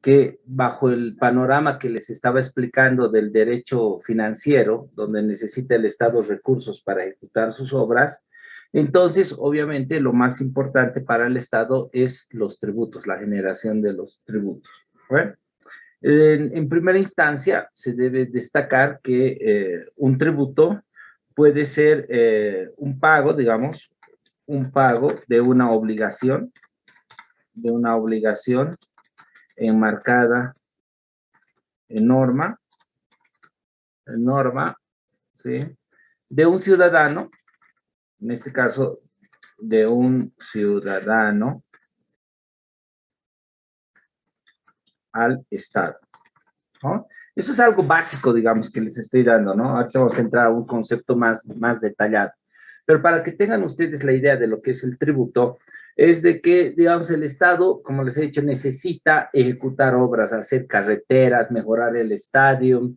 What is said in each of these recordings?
que bajo el panorama que les estaba explicando del derecho financiero, donde necesita el Estado recursos para ejecutar sus obras, entonces, obviamente, lo más importante para el Estado es los tributos, la generación de los tributos. ¿Bueno? En primera instancia, se debe destacar que un tributo puede ser un pago, digamos, un pago de una obligación enmarcada en norma, ¿sí? De un ciudadano, en este caso, de un ciudadano al Estado, ¿no? Eso es algo básico, digamos, que les estoy dando, ¿no? Ahora vamos a entrar a un concepto más detallado. Pero para que tengan ustedes la idea de lo que es el tributo, es de que, digamos, el Estado, como les he dicho, necesita ejecutar obras, hacer carreteras, mejorar el estadio,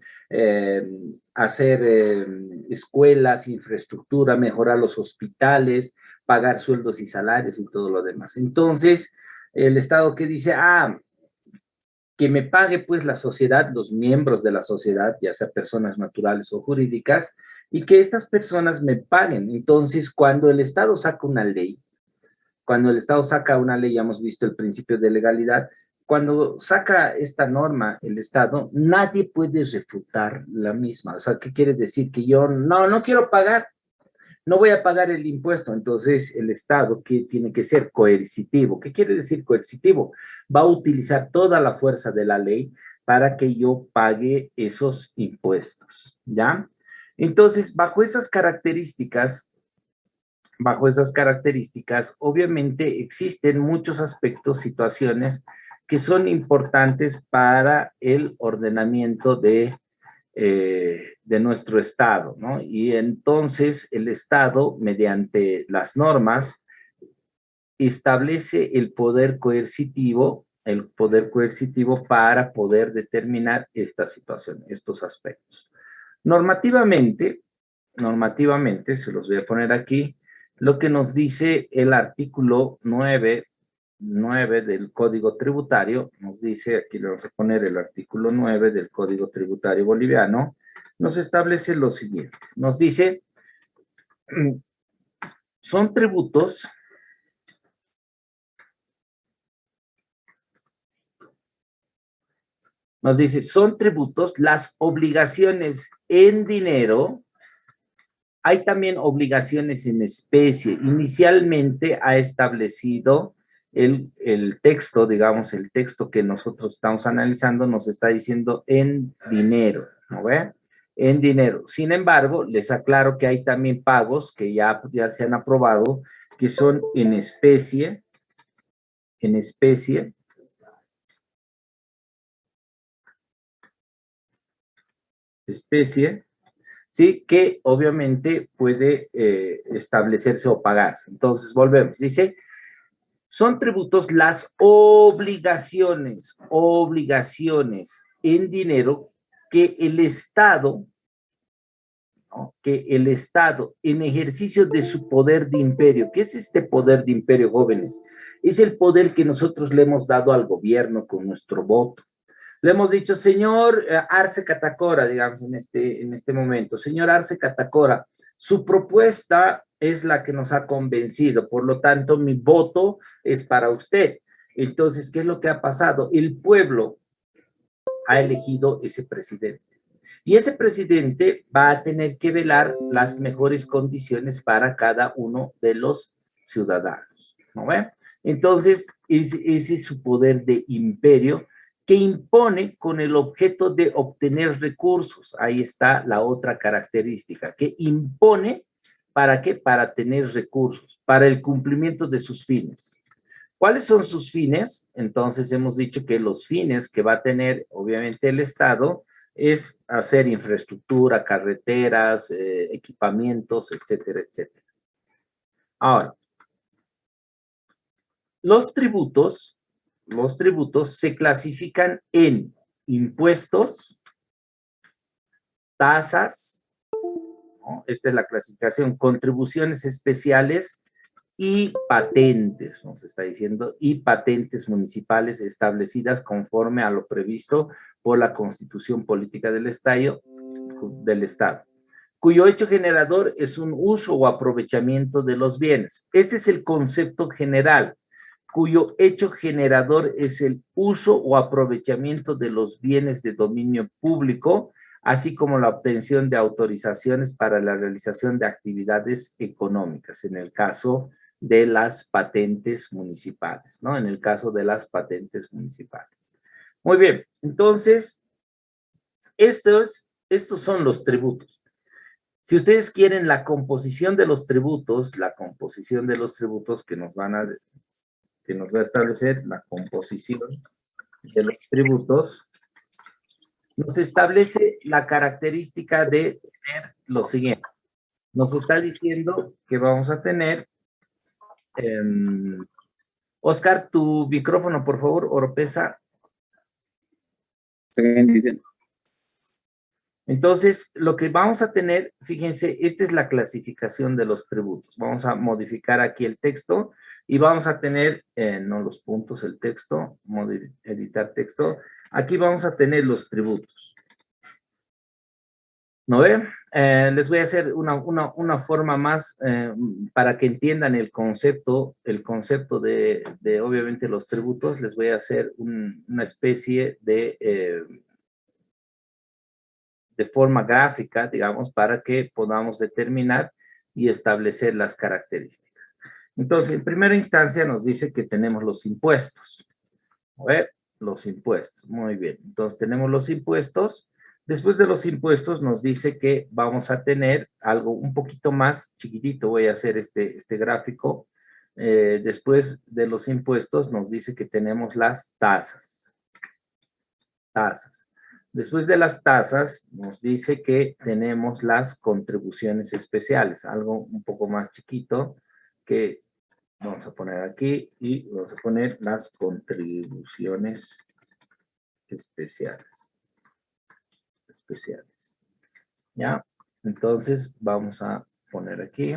hacer escuelas, infraestructura, mejorar los hospitales, pagar sueldos y salarios y todo lo demás. Entonces, el Estado que dice, que me pague pues la sociedad, los miembros de la sociedad, ya sea personas naturales o jurídicas, y que estas personas me paguen. Entonces, cuando el Estado saca una ley, ya hemos visto el principio de legalidad, cuando saca esta norma el Estado, nadie puede refutar la misma. O sea, ¿qué quiere decir? Que yo no quiero pagar, no voy a pagar el impuesto. Entonces, el Estado que tiene que ser coercitivo. ¿Qué quiere decir coercitivo? Va a utilizar toda la fuerza de la ley para que yo pague esos impuestos, ¿ya? Entonces, bajo esas características, obviamente existen muchos aspectos, situaciones que son importantes para el ordenamiento de nuestro Estado, ¿no? Y entonces el Estado, mediante las normas, establece el poder coercitivo para poder determinar esta situación, estos aspectos. Normativamente, se los voy a poner aquí, lo que nos dice el artículo 9 del Código Tributario, nos dice, aquí le vamos a poner el artículo 9 del Código Tributario Boliviano, nos establece lo siguiente, nos dice, son tributos las obligaciones en dinero. Hay también obligaciones en especie. Inicialmente ha establecido el texto, digamos, el texto que nosotros estamos analizando nos está diciendo en dinero, ¿no ve? En dinero. Sin embargo, les aclaro que hay también pagos que ya se han aprobado, que son en especie, ¿sí? Que obviamente puede establecerse o pagarse. Entonces, volvemos. Dice, son tributos las obligaciones en dinero que el Estado, ¿no? Que el Estado, en ejercicio de su poder de imperio. ¿Qué es este poder de imperio, jóvenes? Es el poder que nosotros le hemos dado al gobierno con nuestro voto. Le hemos dicho, señor Arce Catacora, digamos, en este momento, señor Arce Catacora, su propuesta es la que nos ha convencido, por lo tanto, mi voto es para usted. Entonces, ¿qué es lo que ha pasado? El pueblo ha elegido ese presidente. Y ese presidente va a tener que velar las mejores condiciones para cada uno de los ciudadanos, ¿no ve? Entonces, ese es su poder de imperio que impone con el objeto de obtener recursos. Ahí está la otra característica, que impone, ¿para qué? Para tener recursos, para el cumplimiento de sus fines. ¿Cuáles son sus fines? Entonces hemos dicho que los fines que va a tener obviamente el Estado es hacer infraestructura, carreteras, equipamientos, etcétera, etcétera. Ahora, los tributos se clasifican en impuestos, tasas, ¿no? Esta es la clasificación, contribuciones especiales y patentes, nos está diciendo, y patentes municipales establecidas conforme a lo previsto por la Constitución Política del Estado, cuyo hecho generador es un uso o aprovechamiento de los bienes. Este es el concepto general, cuyo hecho generador es el uso o aprovechamiento de los bienes de dominio público, así como la obtención de autorizaciones para la realización de actividades económicas, en el caso de las patentes municipales, ¿no? En el caso de las patentes municipales. Muy bien, entonces, estos son los tributos. Si ustedes quieren la composición de los tributos, que nos va a establecer la composición de los tributos, nos establece la característica de tener lo siguiente. Nos está diciendo que vamos a tener, Oscar, tu micrófono, por favor, Oropesa. Se ven diciendo. Entonces, lo que vamos a tener, fíjense, esta es la clasificación de los tributos. Vamos a modificar aquí el texto y vamos a tener, no los puntos, el texto, editar texto. Aquí vamos a tener los tributos. ¿No ven? Les voy a hacer una forma más para que entiendan el concepto de obviamente los tributos. Les voy a hacer una especie de forma gráfica, digamos, para que podamos determinar y establecer las características. Entonces, en primera instancia nos dice que tenemos los impuestos. A ver, los impuestos, muy bien. Entonces, tenemos los impuestos. Después de los impuestos nos dice que vamos a tener algo un poquito más chiquitito. Voy a hacer este gráfico. Después de los impuestos nos dice que tenemos las tasas. Tasas. Después de las tasas, nos dice que tenemos las contribuciones especiales, algo un poco más chiquito que vamos a poner aquí y vamos a poner las contribuciones especiales. ¿Ya? Entonces, vamos a poner aquí.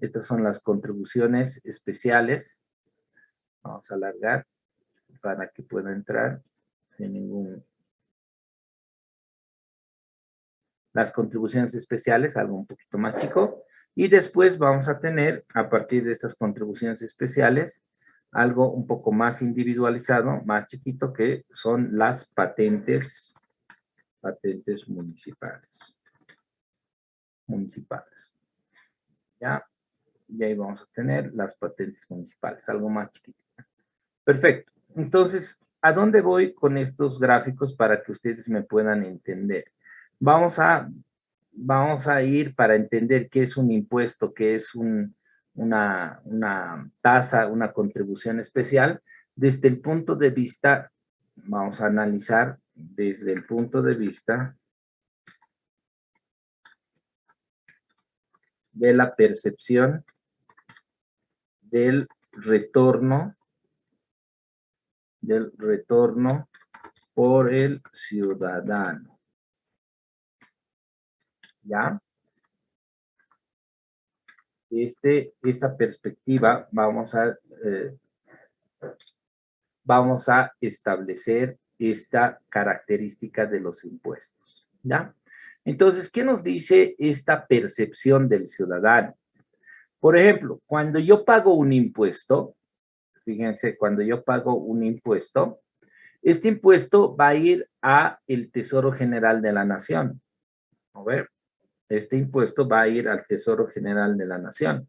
Estas son las contribuciones especiales. Vamos a alargar para que pueda entrar sin ningún... Las contribuciones especiales, algo un poquito más chico, y después vamos a tener, a partir de estas contribuciones especiales, algo un poco más individualizado, más chiquito, que son las patentes municipales. ¿Ya? Y ahí vamos a tener las patentes municipales, algo más chiquito. Perfecto. Entonces, ¿a dónde voy con estos gráficos para que ustedes me puedan entender? Vamos a ir para entender qué es un impuesto, qué es una tasa, una contribución especial, desde el punto de vista, vamos a analizar desde el punto de vista de la percepción del retorno por el ciudadano. ¿Ya? Esta perspectiva vamos a establecer esta característica de los impuestos. ¿Ya? Entonces, ¿qué nos dice esta percepción del ciudadano? Por ejemplo, cuando yo pago un impuesto, fíjense, cuando yo pago un impuesto, este impuesto va a ir a el Tesoro General de la Nación. A ver. Este impuesto va a ir al Tesoro General de la Nación.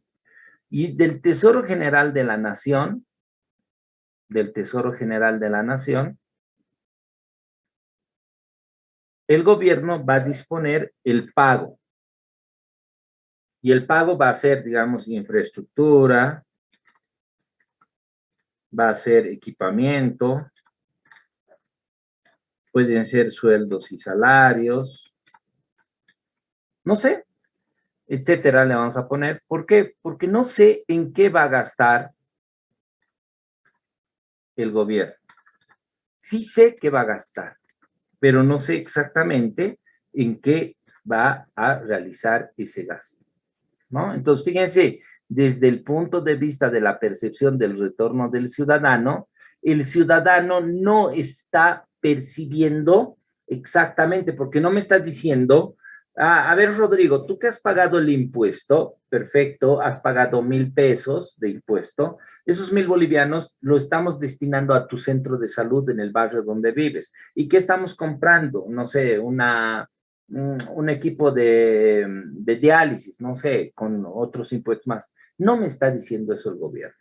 Y del Tesoro General de la Nación, el gobierno va a disponer el pago. Y el pago va a ser, digamos, infraestructura, va a ser equipamiento, pueden ser sueldos y salarios, no sé, etcétera, le vamos a poner. ¿Por qué? Porque no sé en qué va a gastar el gobierno. Sí sé que va a gastar, pero no sé exactamente en qué va a realizar ese gasto, ¿no? Entonces, fíjense, desde el punto de vista de la percepción del retorno del ciudadano, el ciudadano no está percibiendo exactamente, porque no me está diciendo, a ver, Rodrigo, tú que has pagado el impuesto, perfecto, has pagado 1,000 pesos de impuesto, esos 1,000 bolivianos lo estamos destinando a tu centro de salud en el barrio donde vives. ¿Y qué estamos comprando? No sé, un equipo de diálisis, no sé, con otros impuestos más. No me está diciendo eso el gobierno.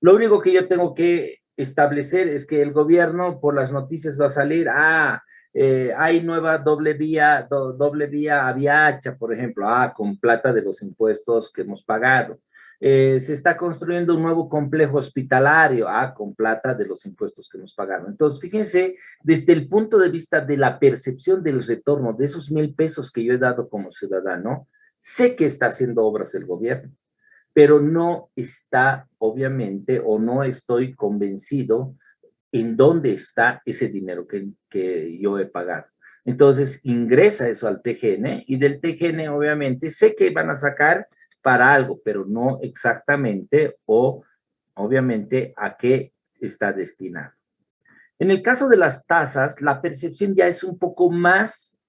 Lo único que yo tengo que establecer es que el gobierno por las noticias va a salir, hay nueva doble vía a Viacha, por ejemplo, con plata de los impuestos que hemos pagado. Se está construyendo un nuevo complejo hospitalario, con plata de los impuestos que hemos pagado. Entonces, fíjense, desde el punto de vista de la percepción del retorno de esos 1,000 pesos que yo he dado como ciudadano, sé que está haciendo obras el gobierno, pero no está, obviamente, o no estoy convencido en dónde está ese dinero que yo he pagado. Entonces, ingresa eso al TGN y del TGN, obviamente, sé que van a sacar para algo, pero no exactamente o, obviamente, a qué está destinado. En el caso de las tasas, la percepción ya es un poco más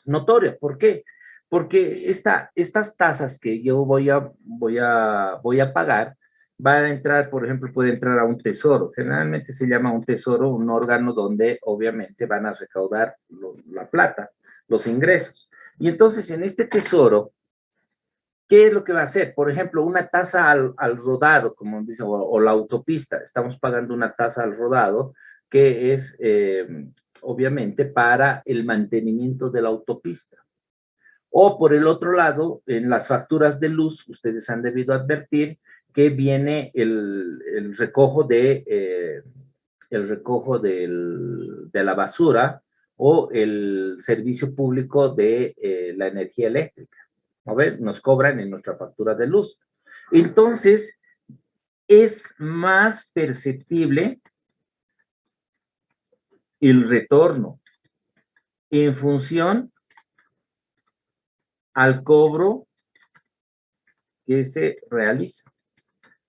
notoria. ¿Por qué? Porque estas tasas que yo voy a pagar van a entrar, por ejemplo, puede entrar a un tesoro. Generalmente se llama un tesoro un órgano donde obviamente van a recaudar la plata, los ingresos. Y entonces en este tesoro, ¿qué es lo que va a hacer? Por ejemplo, una tasa al rodado, como dice, o la autopista. Estamos pagando una tasa al rodado que es obviamente para el mantenimiento de la autopista. O por el otro lado, en las facturas de luz, ustedes han debido advertir que viene el recojo de la basura o el servicio público de la energía eléctrica. ¿No ven? Nos cobran en nuestra factura de luz. Entonces, es más perceptible el retorno en función al cobro que se realiza.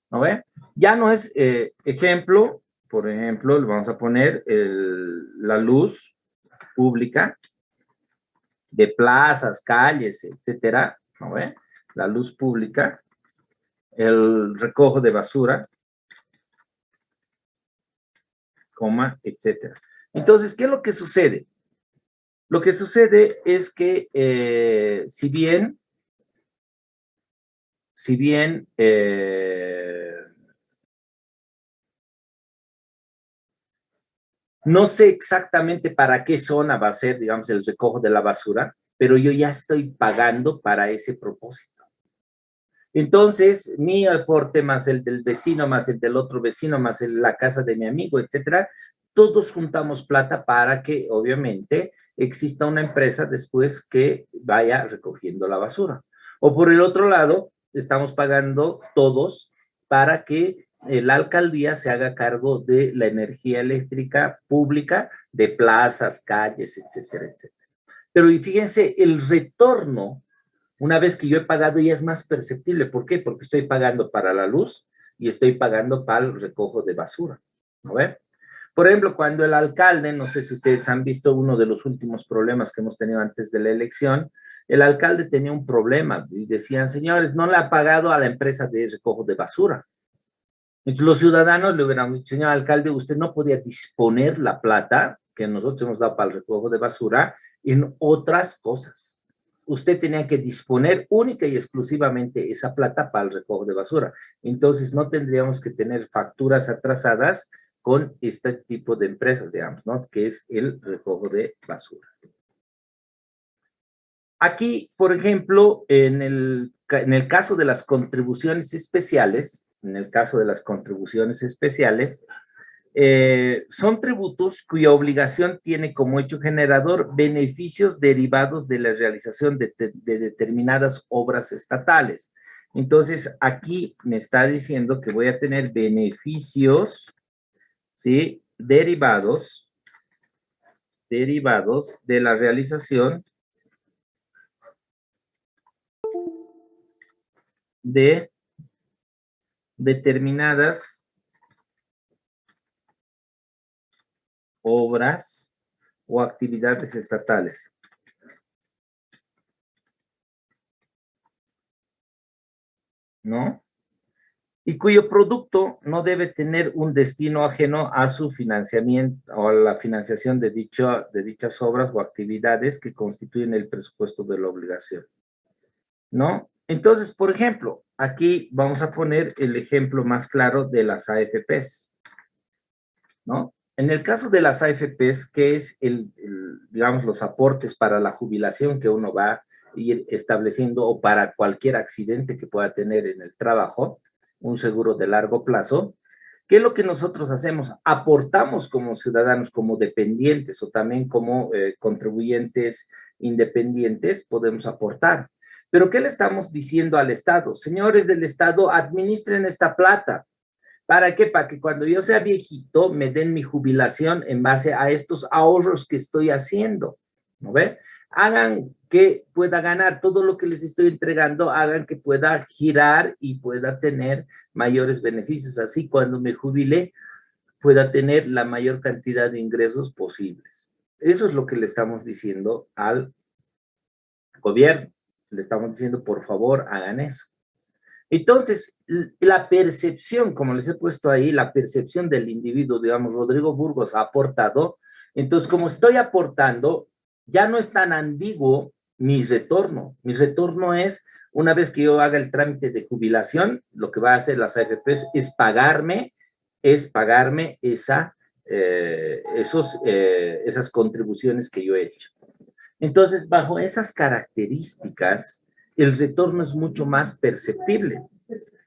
¿No ve? Ya no es ejemplo, por ejemplo, le vamos a poner la luz pública de plazas, calles, etcétera, ¿no ve? La luz pública, el recojo de basura, coma, etcétera. Entonces, ¿qué es lo que sucede? Lo que sucede es que si bien no sé exactamente para qué zona va a ser, digamos, el recojo de la basura, pero yo ya estoy pagando para ese propósito. Entonces, mi aporte más el del vecino, más el del otro vecino, más la casa de mi amigo, etcétera, todos juntamos plata para que, obviamente, exista una empresa después que vaya recogiendo la basura. O por el otro lado, estamos pagando todos para que la alcaldía se haga cargo de la energía eléctrica pública de plazas, calles, etcétera, etcétera. Pero fíjense, el retorno, una vez que yo he pagado, ya es más perceptible. ¿Por qué? Porque estoy pagando para la luz y estoy pagando para el recojo de basura. ¿No ven? Por ejemplo, cuando el alcalde, no sé si ustedes han visto uno de los últimos problemas que hemos tenido antes de la elección, el alcalde tenía un problema y decían, señores, no le ha pagado a la empresa de recojo de basura. Entonces los ciudadanos le hubieran dicho, señor alcalde, usted no podía disponer la plata que nosotros hemos dado para el recojo de basura en otras cosas. Usted tenía que disponer única y exclusivamente esa plata para el recojo de basura. Entonces no tendríamos que tener facturas atrasadas con este tipo de empresas, digamos, ¿no? Que es el recojo de basura. Aquí, por ejemplo, en el caso de las contribuciones especiales, son tributos cuya obligación tiene como hecho generador beneficios derivados de la realización de determinadas obras estatales. Entonces, aquí me está diciendo que voy a tener beneficios, ¿sí? Derivados de la realización de determinadas obras o actividades estatales. ¿No? Y cuyo producto no debe tener un destino ajeno a su financiamiento o a la financiación de dichas obras o actividades que constituyen el presupuesto de la obligación, ¿no? Entonces, por ejemplo, aquí vamos a poner el ejemplo más claro de las AFPs, ¿no? En el caso de las AFPs, que es digamos, los aportes para la jubilación que uno va a ir estableciendo o para cualquier accidente que pueda tener en el trabajo, un seguro de largo plazo, ¿qué es lo que nosotros hacemos? Aportamos como ciudadanos, como dependientes o también como contribuyentes independientes, podemos aportar. Pero ¿qué le estamos diciendo al Estado? Señores del Estado, administren esta plata. ¿Para qué? Para que cuando yo sea viejito me den mi jubilación en base a estos ahorros que estoy haciendo, ¿no ve? Hagan que pueda ganar todo lo que les estoy entregando, hagan que pueda girar y pueda tener mayores beneficios. Así cuando me jubile pueda tener la mayor cantidad de ingresos posibles. Eso es lo que le estamos diciendo al gobierno. Le estamos diciendo, por favor, hagan eso. Entonces, la percepción, como les he puesto ahí, la percepción del individuo, digamos, Rodrigo Burgos ha aportado, entonces como estoy aportando, ya no es tan ambiguo mi retorno. Mi retorno es, una vez que yo haga el trámite de jubilación, lo que va a hacer las AFPs es pagarme esas contribuciones que yo he hecho. Entonces, bajo esas características, el retorno es mucho más perceptible,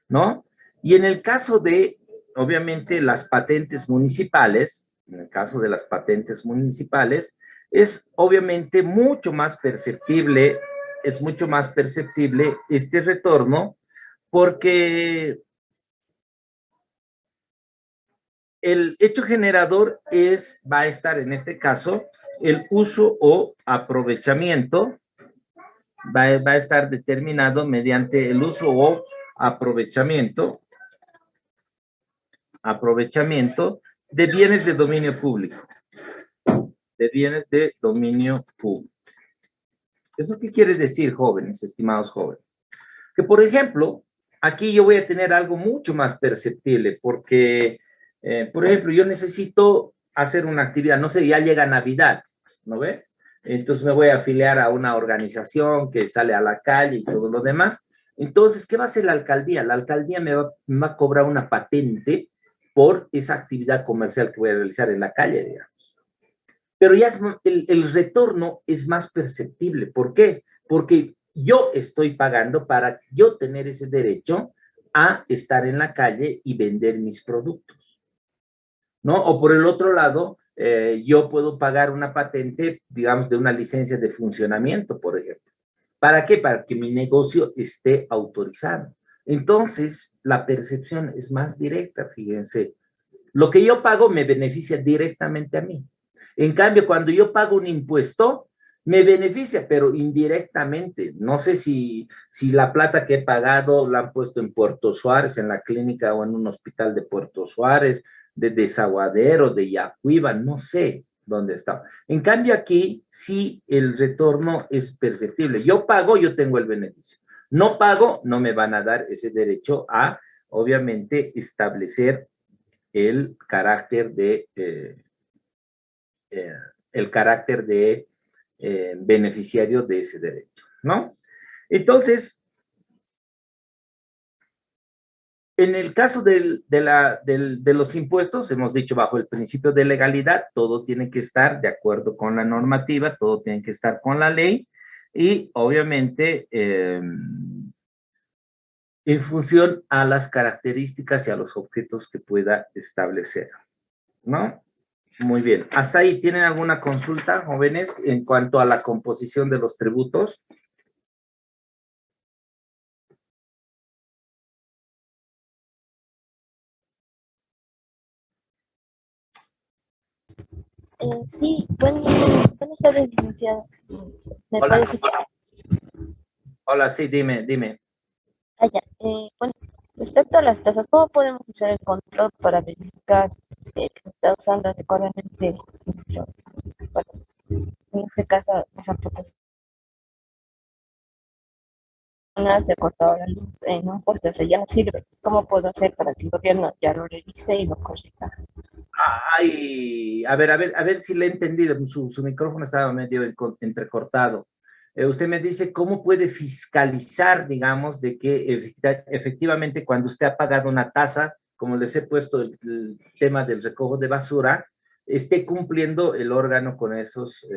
¿no? Y en el caso de, obviamente, las patentes municipales, en el caso de las patentes municipales, es obviamente mucho más perceptible, este retorno, porque el hecho generador va a estar en este caso el uso o aprovechamiento, va a estar determinado mediante el uso o aprovechamiento de bienes de dominio público. ¿Eso qué quiere decir, jóvenes, estimados jóvenes? Que, por ejemplo, aquí yo voy a tener algo mucho más perceptible, porque, por ejemplo, yo necesito hacer una actividad, no sé, ya llega Navidad, ¿no ve? Entonces me voy a afiliar a una organización que sale a la calle y todo lo demás. Entonces, ¿qué va a hacer la alcaldía? La alcaldía me va a cobrar una patente por esa actividad comercial que voy a realizar en la calle, digamos. Pero ya el retorno es más perceptible. ¿Por qué? Porque yo estoy pagando para yo tener ese derecho a estar en la calle y vender mis productos, ¿no? O por el otro lado, yo puedo pagar una patente, digamos, de una licencia de funcionamiento, por ejemplo. ¿Para qué? Para que mi negocio esté autorizado. Entonces, la percepción es más directa, fíjense. Lo que yo pago me beneficia directamente a mí. En cambio, cuando yo pago un impuesto, me beneficia, pero indirectamente. No sé si la plata que he pagado la han puesto en Puerto Suárez, en la clínica o en un hospital de Puerto Suárez, de Desaguadero, de Yacuiba, no sé dónde está. En cambio, aquí sí el retorno es perceptible. Yo pago, yo tengo el beneficio. No pago, no me van a dar ese derecho a, obviamente, establecer el carácter de beneficiario de ese derecho, ¿no? Entonces, en el caso de los impuestos, hemos dicho bajo el principio de legalidad, todo tiene que estar de acuerdo con la normativa, todo tiene que estar con la ley y obviamente en función a las características y a los objetos que pueda establecer, ¿no? Muy bien. ¿Hasta ahí tienen alguna consulta, jóvenes, en cuanto a la composición de los tributos? Sí, buenas tardes, licenciado. ¿Me puede escuchar? Hola, sí, dime. Ah, ya. Bueno, Respecto a las tasas, ¿cómo podemos hacer el control para verificar que se está usando adecuadamente nuestro, bueno, en este caso, las aportaciones se ha cortado la luz en un poste, o sea, ya no sirve? ¿Cómo puedo hacer para que el gobierno ya lo revise y lo corrija? Ay, a ver si le he entendido. Su micrófono estaba medio entrecortado. Usted me dice cómo puede fiscalizar, digamos, de que efectivamente cuando usted ha pagado una tasa, como les he puesto el tema del recojo de basura, esté cumpliendo el órgano con esos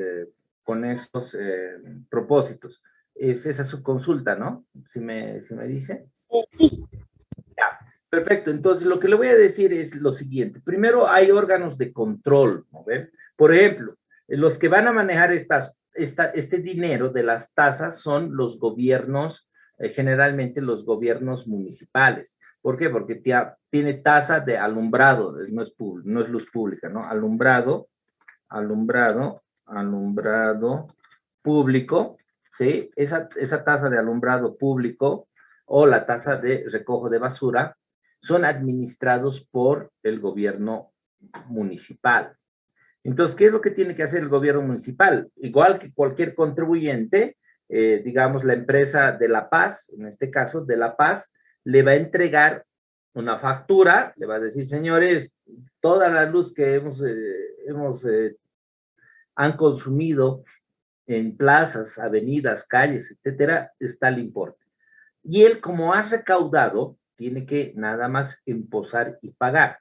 propósitos. Esa es su consulta, ¿no? Si me dice. Sí, Ya, perfecto. Entonces, lo que le voy a decir es lo siguiente. Primero, hay órganos de control, ¿no ven? Por ejemplo, los que van a manejar este dinero de las tasas son los gobiernos, generalmente los gobiernos municipales. ¿Por qué? Porque tiene tasa de alumbrado, no es luz pública, ¿no? Alumbrado público, ¿sí? Esa tasa de alumbrado público o la tasa de recojo de basura son administrados por el gobierno municipal. Entonces, ¿qué es lo que tiene que hacer el gobierno municipal? Igual que cualquier contribuyente, digamos, la empresa de La Paz, en este caso de La Paz, le va a entregar una factura, le va a decir, señores, toda la luz que han consumido en plazas, avenidas, calles, etcétera, está el importe. Y él, como ha recaudado, tiene que nada más imposar y pagar.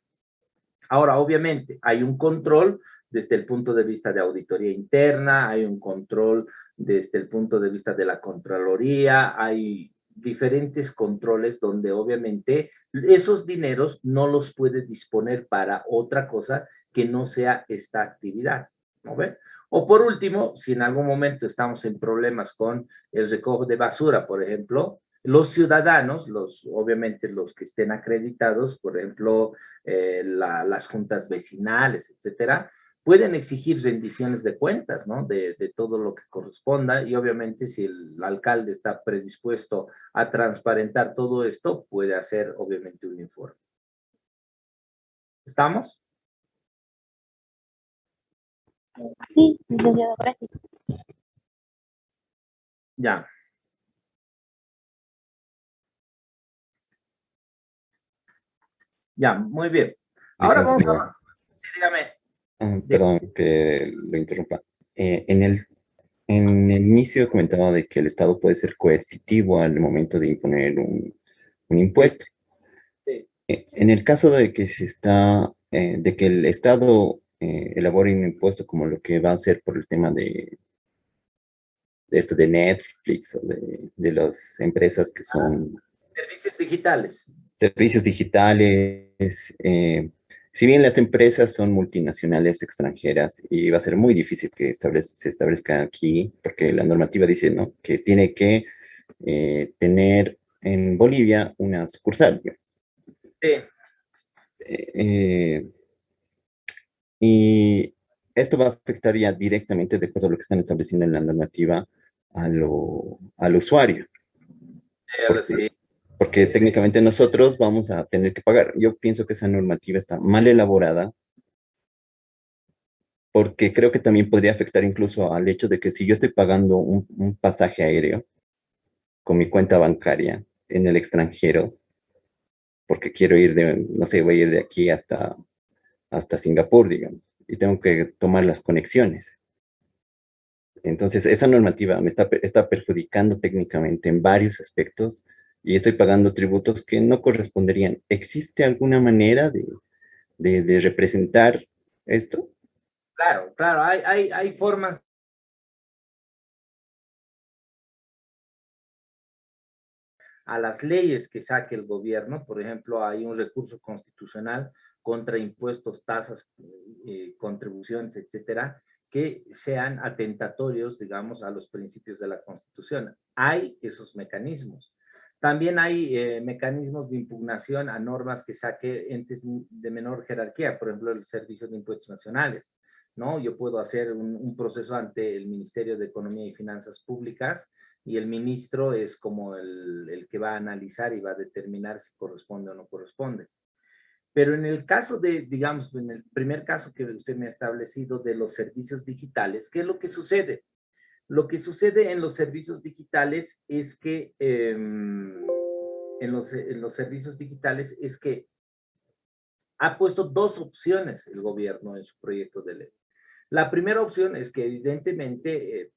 Ahora, obviamente, hay un control desde el punto de vista de auditoría interna, hay un control desde el punto de vista de la Contraloría, hay diferentes controles donde obviamente esos dineros no los puede disponer para otra cosa que no sea esta actividad, ¿no ven? O por último, si en algún momento estamos en problemas con el recojo de basura, por ejemplo, los ciudadanos, obviamente los que estén acreditados, por ejemplo, las juntas vecinales, etcétera, pueden exigir rendiciones de cuentas, ¿no? De todo lo que corresponda y obviamente si el alcalde está predispuesto a transparentar todo esto, puede hacer obviamente un informe. ¿Estamos? sí, licenciado, gracias. Ya. Ya, muy bien. Ahora vamos Licenciado, a... Sí, dígame. perdón que lo interrumpa. En el inicio comentaba de que el Estado puede ser coercitivo al momento de imponer un Sí, impuesto. sí. En el caso de que de que el Estado elabore un impuesto como lo que va a hacer por el tema de esto de Netflix o de las empresas que son Servicios digitales. servicios digitales. Si bien las empresas son multinacionales extranjeras y va a ser muy difícil que se establezca aquí, porque la normativa dice, ¿no?, que tiene que tener en Bolivia una sucursal. Sí. Eh, y esto va a afectar ya directamente, de acuerdo a lo que están estableciendo en la normativa, al usuario, porque Sí. porque técnicamente nosotros vamos a tener que pagar. Yo pienso que esa normativa está mal elaborada, porque creo que también podría afectar incluso al hecho de que si yo estoy pagando un pasaje aéreo con mi cuenta bancaria en el extranjero, porque quiero ir no sé, voy a ir de aquí hasta Singapur, digamos, y tengo que tomar las conexiones. Entonces, esa normativa está perjudicando técnicamente en varios aspectos y estoy pagando tributos que no corresponderían. ¿Existe alguna manera de representar esto? Claro, claro, hay formas a las leyes que saque el gobierno. Por ejemplo, hay un recurso constitucional contra impuestos, tasas, contribuciones, etcétera, que sean atentatorios, digamos, a los principios de la Constitución. Hay esos mecanismos. También hay mecanismos de impugnación a normas que saque entes de menor jerarquía, por ejemplo, el Servicio de Impuestos Nacionales, ¿no? Yo puedo hacer un proceso ante el Ministerio de Economía y Finanzas Públicas y el ministro es como el que va a analizar y va a determinar si corresponde o no corresponde. Pero en el caso de, digamos, en el primer caso que usted me ha establecido de los servicios digitales, ¿qué es lo que sucede? Lo que sucede en los servicios digitales es que, en los servicios digitales es que ha puesto dos opciones el gobierno en su proyecto de ley. La primera opción es que evidentemente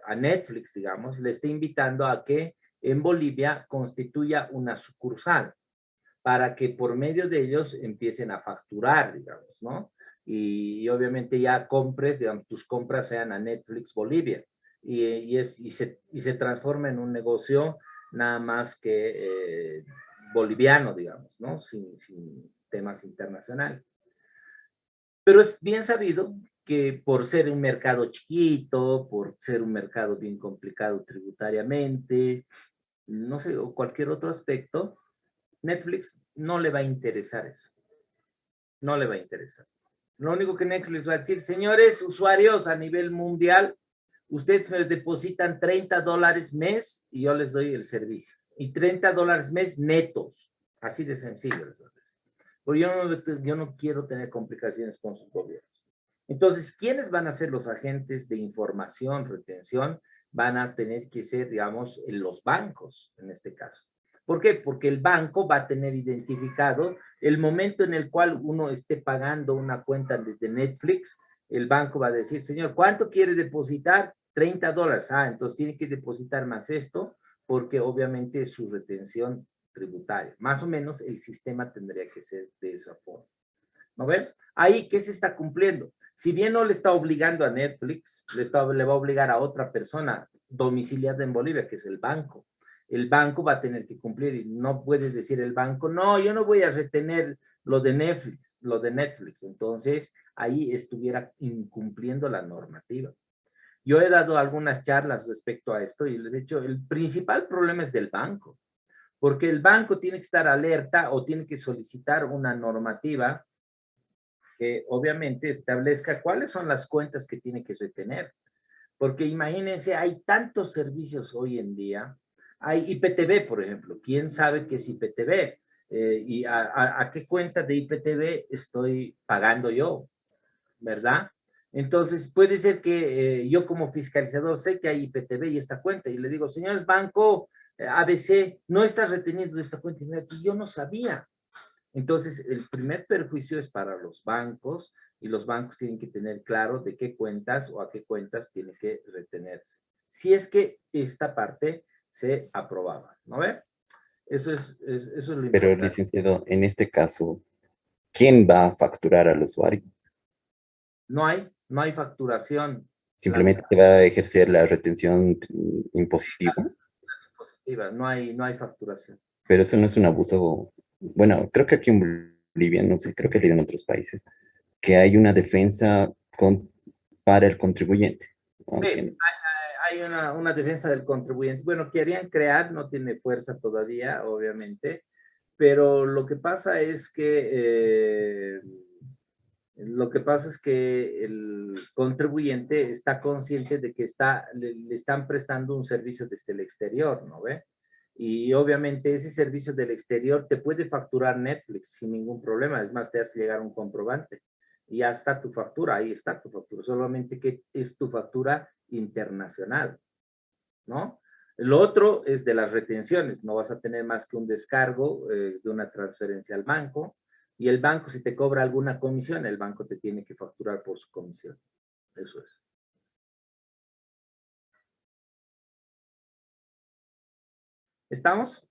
a Netflix, digamos, le está invitando a que en Bolivia constituya una sucursal para que por medio de ellos empiecen a facturar, digamos, ¿no? Y obviamente ya compres, digamos, tus compras sean a Netflix Bolivia y se transforma en un negocio nada más que boliviano, digamos, ¿no? Sin temas internacionales. Pero es bien sabido que por ser un mercado chiquito, por ser un mercado bien complicado tributariamente, no sé, o cualquier otro aspecto, Netflix no le va a interesar eso. No le va a interesar. Lo único que Netflix va a decir, señores usuarios a nivel mundial, ustedes me depositan $30 mes y yo les doy el servicio. Y $30 mes netos. Así de sencillo. Porque yo no quiero tener complicaciones con sus gobiernos. Entonces, ¿quiénes van a ser los agentes de información, retención? Van a tener que ser, digamos, los bancos, en este caso. ¿Por qué? Porque el banco va a tener identificado el momento en el cual uno esté pagando una cuenta de Netflix, el banco va a decir, señor, ¿cuánto quiere depositar? $30. Ah, entonces tiene que depositar más esto, porque obviamente es su retención tributaria. Más o menos el sistema tendría que ser de esa forma. ¿No ven? Ahí, ¿qué se está cumpliendo? Si bien no le está obligando a Netflix, le va a obligar a otra persona domiciliada en Bolivia, que es el banco. El banco va a tener que cumplir y no puede decir el banco, no, yo no voy a retener lo de Netflix. Entonces, ahí estuviera incumpliendo la normativa. Yo he dado algunas charlas respecto a esto y les he dicho, el principal problema es del banco, porque el banco tiene que estar alerta o tiene que solicitar una normativa que obviamente establezca cuáles son las cuentas que tiene que retener. Porque imagínense, hay tantos servicios hoy en día. Hay IPTV, por ejemplo. ¿Quién sabe qué es IPTV? ¿Y a qué cuenta de IPTV estoy pagando yo? ¿Verdad? Entonces, puede ser que yo como fiscalizador sé que hay IPTV y esta cuenta, y le digo, señores banco ABC, no está reteniendo esta cuenta. Y yo no sabía. Entonces, el primer perjuicio es para los bancos y los bancos tienen que tener claro de qué cuentas o a qué cuentas tiene que retenerse. Si es que esta parte se aprobaba, ¿no ve? Eso es lo Pero, importante. licenciado, en este caso, ¿quién va a facturar al usuario? No hay facturación. Simplemente se va a ejercer la retención impositiva, Positiva, no hay facturación. pero eso no es un abuso. Bueno, creo que aquí en Bolivia, no sé, creo que en otros países, que hay una defensa para el contribuyente. Sí, Aunque, hay una defensa del contribuyente. Bueno, querían crear, no tiene fuerza todavía, obviamente, pero lo que pasa es que el contribuyente está consciente de que le están prestando un servicio desde el exterior, ¿no ve? Y obviamente ese servicio del exterior te puede facturar Netflix sin ningún problema. Es más, te hace llegar un comprobante. Y ya está tu factura, ahí está tu factura. Solamente que es tu factura internacional, ¿no? Lo otro es de las retenciones. No vas a tener más que un descargo de una transferencia al banco. Y el banco, si te cobra alguna comisión, el banco te tiene que facturar por su comisión. Eso es. ¿Estamos?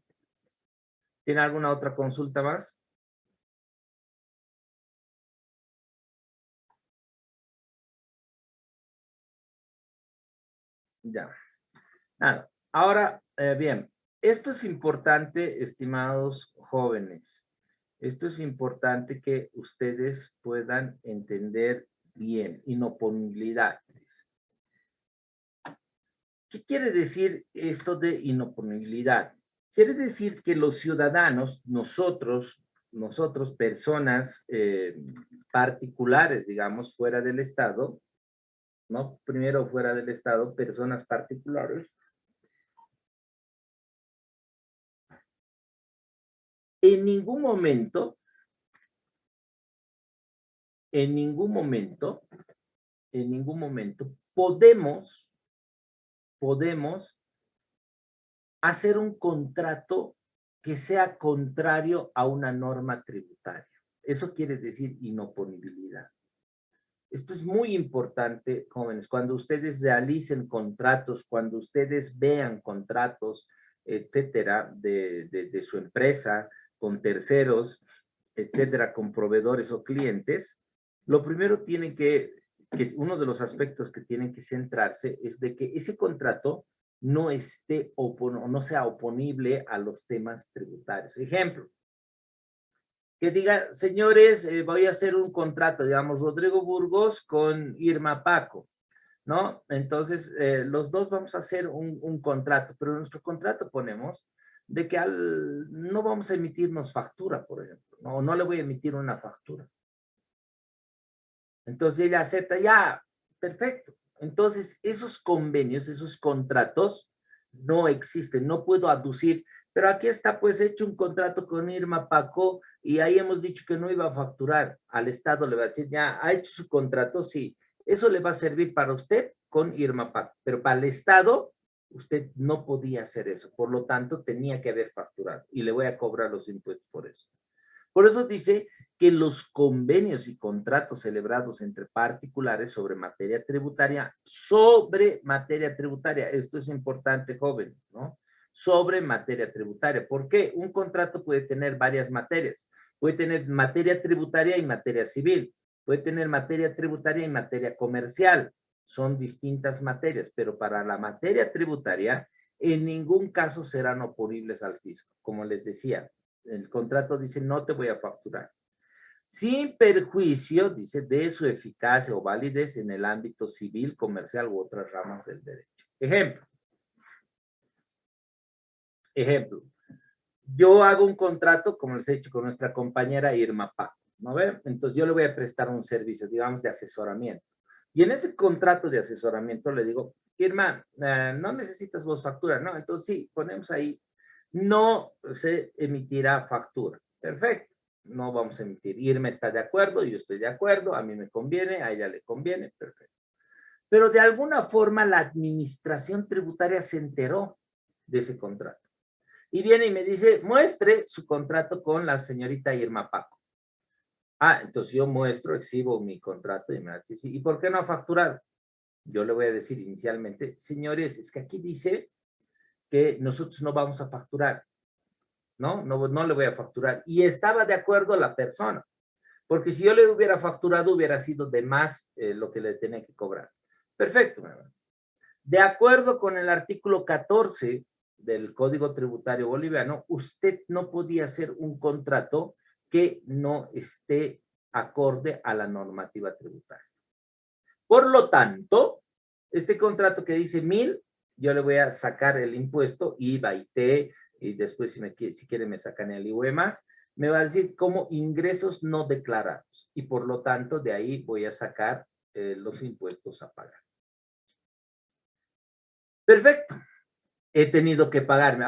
¿Tiene alguna otra consulta más? Ya. Nada. Ahora, bien, esto es importante, estimados jóvenes. Esto es importante que ustedes puedan entender bien. Inoponibilidad. ¿Qué quiere decir esto de inoponibilidad? Quiere decir que los ciudadanos, nosotros personas particulares, digamos, fuera del Estado, ¿no? Primero fuera del Estado, personas particulares, en ningún momento, en ningún momento podemos hacer un contrato que sea contrario a una norma tributaria. Eso quiere decir inoponibilidad. Esto es muy importante, jóvenes, cuando ustedes realicen contratos, cuando ustedes vean contratos, etcétera, de su empresa, con terceros, etcétera, con proveedores o clientes, lo primero tienen que uno de los aspectos que tienen que centrarse es de que ese contrato no esté no sea oponible a los temas tributarios. Ejemplo, que diga, señores, voy a hacer un contrato, digamos, Rodrigo Burgos con Irma Paco, ¿no? Entonces, los dos vamos a hacer un contrato, pero en nuestro contrato ponemos de que no vamos a emitirnos factura, por ejemplo, ¿no? No le voy a emitir una factura. Entonces ella acepta, ya, perfecto. Entonces, esos convenios, esos contratos no existen, no puedo aducir, pero aquí está pues hecho un contrato con Irma Paco y ahí hemos dicho que no iba a facturar. Al Estado le va a decir, ya, ha hecho su contrato, sí, eso le va a servir para usted con Irma Paco, pero para el Estado usted no podía hacer eso, por lo tanto tenía que haber facturado y le voy a cobrar los impuestos por eso. Por eso dice que los convenios y contratos celebrados entre particulares sobre materia tributaria, esto es importante, jóvenes, ¿no? Sobre materia tributaria. ¿Por qué? Un contrato puede tener varias materias. Puede tener materia tributaria y materia civil. Puede tener materia tributaria y materia comercial. Son distintas materias, pero para la materia tributaria, en ningún caso serán oponibles al fisco. Como les decía, el contrato dice, no te voy a facturar. Sin perjuicio, dice, de su eficacia o validez en el ámbito civil, comercial u otras ramas del derecho. Ejemplo. Yo hago un contrato, como les he dicho, con nuestra compañera Irma Paco, ¿no ve? Entonces yo le voy a prestar un servicio, digamos, de asesoramiento. Y en ese contrato de asesoramiento le digo, Irma, no necesitas vos factura, ¿no? Entonces sí, ponemos ahí, no se emitirá factura. Perfecto, no vamos a emitir. Irma está de acuerdo, yo estoy de acuerdo, a mí me conviene, a ella le conviene, perfecto. Pero de alguna forma la administración tributaria se enteró de ese contrato. Y viene y me dice, muestre su contrato con la señorita Irma Paco. Ah, entonces yo muestro, exhibo mi contrato y me dice, ¿y por qué no ha facturado? Yo le voy a decir inicialmente, señores, es que aquí dice que nosotros no vamos a facturar. No le voy a facturar. Y estaba de acuerdo la persona, porque si yo le hubiera facturado, hubiera sido de más lo que le tenía que cobrar. Perfecto. De acuerdo con el artículo 14 del Código Tributario Boliviano, usted no podía hacer un contrato que no esté acorde a la normativa tributaria. Por lo tanto, este contrato que dice 1000, yo le voy a sacar el impuesto, IVA, IT, y después si quiere me sacan el IVA más, me va a decir como ingresos no declarados. Y por lo tanto, de ahí voy a sacar los impuestos a pagar. Perfecto. He tenido que pagar, me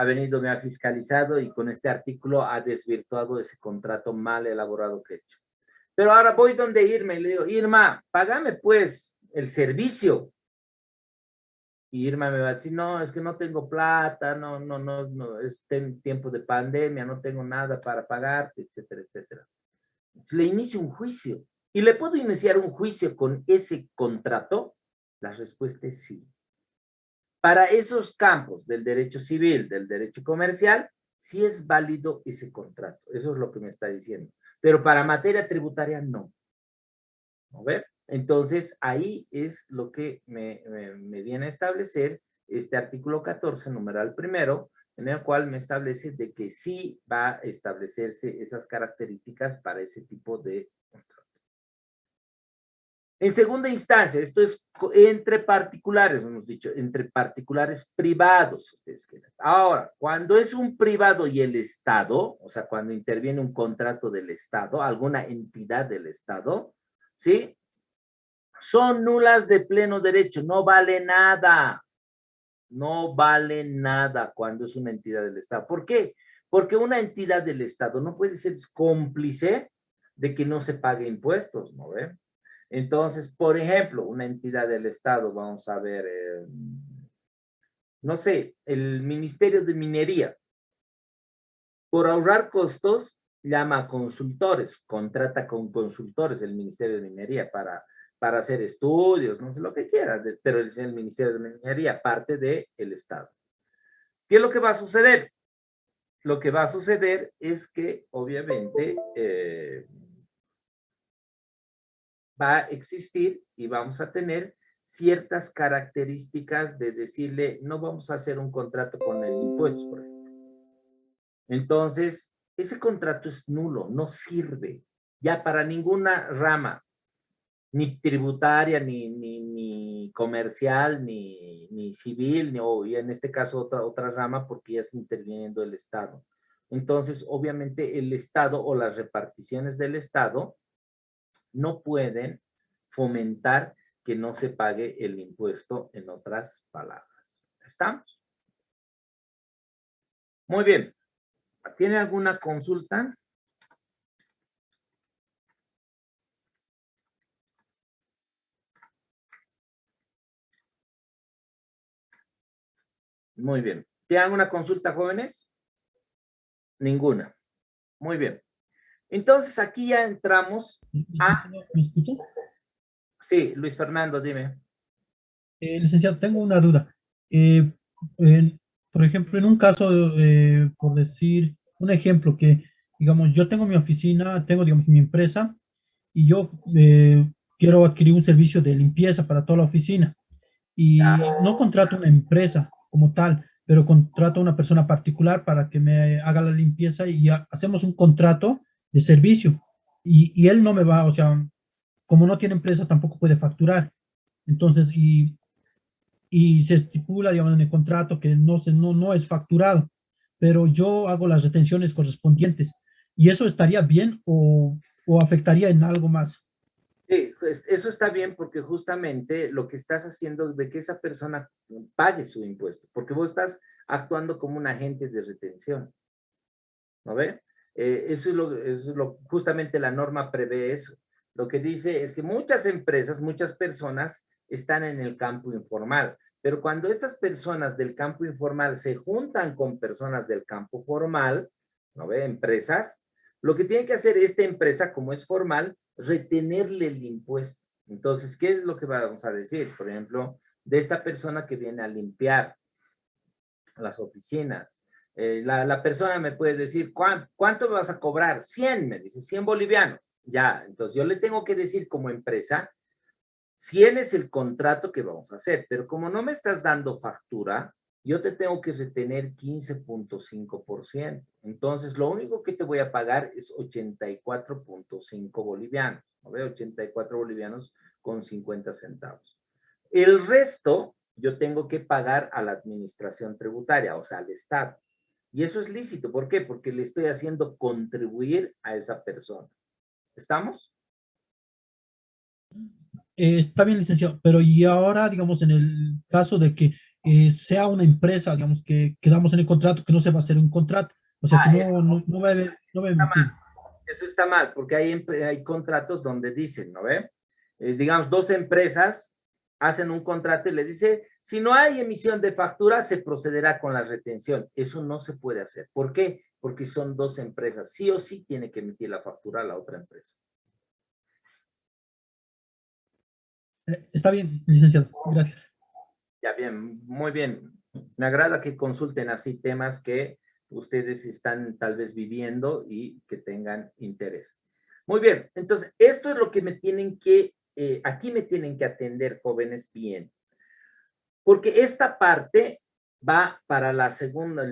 ha fiscalizado y con este artículo ha desvirtuado ese contrato mal elaborado que he hecho. Pero ahora voy donde Irma y le digo, Irma, págame pues el servicio. Y Irma me va a decir, no, es que no tengo plata, no, es tiempo de pandemia, no tengo nada para pagarte, etcétera, etcétera. Entonces, le inicio un juicio. ¿Y le puedo iniciar un juicio con ese contrato? La respuesta es sí. Para esos campos del derecho civil, del derecho comercial, sí es válido ese contrato. Eso es lo que me está diciendo. Pero para materia tributaria, no. ¿No ve? Entonces, ahí es lo que me viene a establecer este artículo 14, numeral primero, en el cual me establece de que sí va a establecerse esas características para ese tipo de contrato. En segunda instancia, esto es entre particulares, hemos dicho, entre particulares privados. Ustedes quieren. Ahora, cuando es un privado y el Estado, o sea, cuando interviene un contrato del Estado, alguna entidad del Estado, ¿sí? Son nulas de pleno derecho, no vale nada. No vale nada cuando es una entidad del Estado. ¿Por qué? Porque una entidad del Estado no puede ser cómplice de que no se pague impuestos, ¿no ve? Entonces, por ejemplo, una entidad del Estado, vamos a ver, no sé, el Ministerio de Minería, por ahorrar costos, llama a consultores, contrata con consultores el Ministerio de Minería para hacer estudios, no sé lo que quiera, pero el Ministerio de Minería parte del Estado. ¿Qué es lo que va a suceder? Lo que va a suceder es que obviamente va a existir y vamos a tener ciertas características de decirle, no vamos a hacer un contrato con el impuesto, por ejemplo. Entonces, ese contrato es nulo, no sirve ya para ninguna rama, ni tributaria, ni comercial, ni civil, o y en este caso otra rama porque ya está interviniendo el Estado. Entonces, obviamente el Estado o las reparticiones del Estado no pueden fomentar que no se pague el impuesto, en otras palabras. ¿Estamos? Muy bien. ¿Tiene alguna consulta? Muy bien. ¿Tiene alguna consulta, jóvenes? Ninguna. Muy bien. Entonces, aquí ya entramos a... ¿Me escucha? Sí, Luis Fernando, dime. Licenciado, tengo una duda. Eh, por ejemplo, en un caso, por decir un ejemplo, que, digamos, yo tengo mi oficina, tengo, digamos, mi empresa y yo quiero adquirir un servicio de limpieza para toda la oficina y no contrato una empresa como tal, pero contrato a una persona particular para que me haga la limpieza y ya hacemos un contrato de servicio y él no me va, o sea, como no tiene empresa, tampoco puede facturar. Entonces, y se estipula, digamos, en el contrato que no es facturado, pero yo hago las retenciones correspondientes. ¿Y eso estaría bien o afectaría en algo más? Sí, pues eso está bien porque justamente lo que estás haciendo es de que esa persona pague su impuesto, porque vos estás actuando como un agente de retención, ¿no ve? Justamente la norma prevé eso. Lo que dice es que muchas empresas, muchas personas están en el campo informal, pero cuando estas personas del campo informal se juntan con personas del campo formal, ¿no ve? Empresas, lo que tiene que hacer esta empresa, como es formal, retenerle el impuesto. Entonces, ¿qué es lo que vamos a decir? Por ejemplo, de esta persona que viene a limpiar las oficinas. La persona me puede decir, ¿cuánto me vas a cobrar? 100, me dice, 100 bolivianos. Ya, entonces yo le tengo que decir como empresa, 100 es el contrato que vamos a hacer, pero como no me estás dando factura, yo te tengo que retener 15.5%. Entonces, lo único que te voy a pagar es 84.5 bolivianos. ¿No ve? 84 bolivianos con 50 centavos. El resto yo tengo que pagar a la administración tributaria, o sea, al Estado. Y eso es lícito. ¿Por qué? Porque le estoy haciendo contribuir a esa persona. ¿Estamos? Está bien, licenciado, pero y ahora, digamos, en el caso de que sea una empresa, digamos, que quedamos en el contrato, que no se va a hacer un contrato, o sea, que no va a haber, no va a emitir. Eso está mal, porque hay contratos donde dicen, ¿no ve? Digamos, dos empresas hacen un contrato y le dice, si no hay emisión de factura, se procederá con la retención. Eso no se puede hacer. ¿Por qué? Porque son dos empresas. Sí o sí tiene que emitir la factura a la otra empresa. Está bien, licenciado, gracias. Ya bien, muy bien. Me agrada que consulten así temas que ustedes están tal vez viviendo y que tengan interés. Muy bien, entonces esto es lo que me tienen que, aquí me tienen que atender, jóvenes, bien. Porque esta parte va para el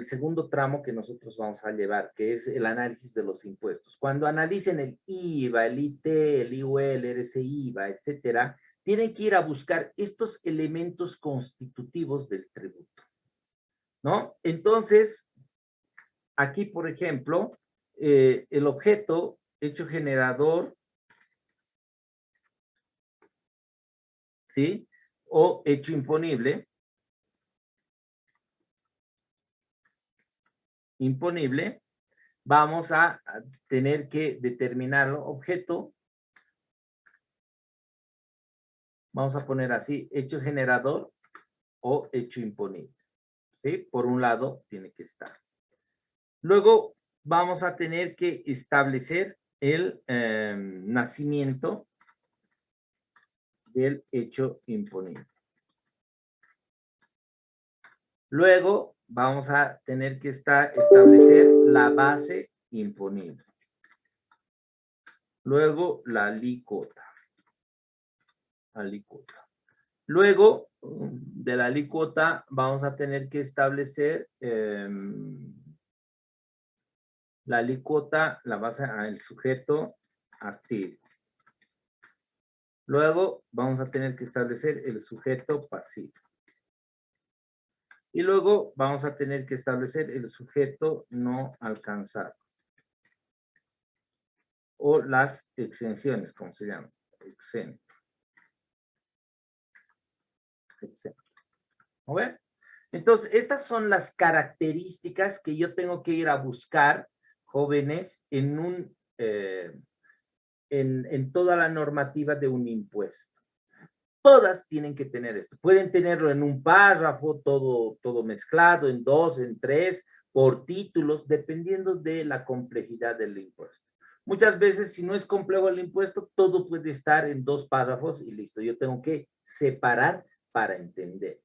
segundo tramo que nosotros vamos a llevar, que es el análisis de los impuestos. Cuando analicen el IVA, el IT, el IUL, el RSIVA, etcétera, tienen que ir a buscar estos elementos constitutivos del tributo, ¿no? Entonces, aquí, por ejemplo, el objeto hecho generador, ¿sí? O hecho imponible, vamos a tener que determinarlo, objeto, vamos a poner así, hecho generador o hecho imponible, ¿sí? Por un lado tiene que estar. Luego vamos a tener que establecer el nacimiento del hecho imponible. Luego vamos a tener que establecer la base imponible. Luego la alícuota. Luego de la alícuota vamos a tener que establecer la alícuota, la base, el sujeto activo. Luego vamos a tener que establecer el sujeto pasivo. Y luego vamos a tener que establecer el sujeto no alcanzado. O las exenciones, como se llama. Exento. ¿No ven? Entonces, estas son las características que yo tengo que ir a buscar, jóvenes, en toda la normativa de un impuesto. Todas tienen que tener esto. Pueden tenerlo en un párrafo, todo mezclado, en 2, en 3, por títulos, dependiendo de la complejidad del impuesto. Muchas veces, si no es complejo el impuesto, todo puede estar en 2 párrafos y listo. Yo tengo que separar para entender.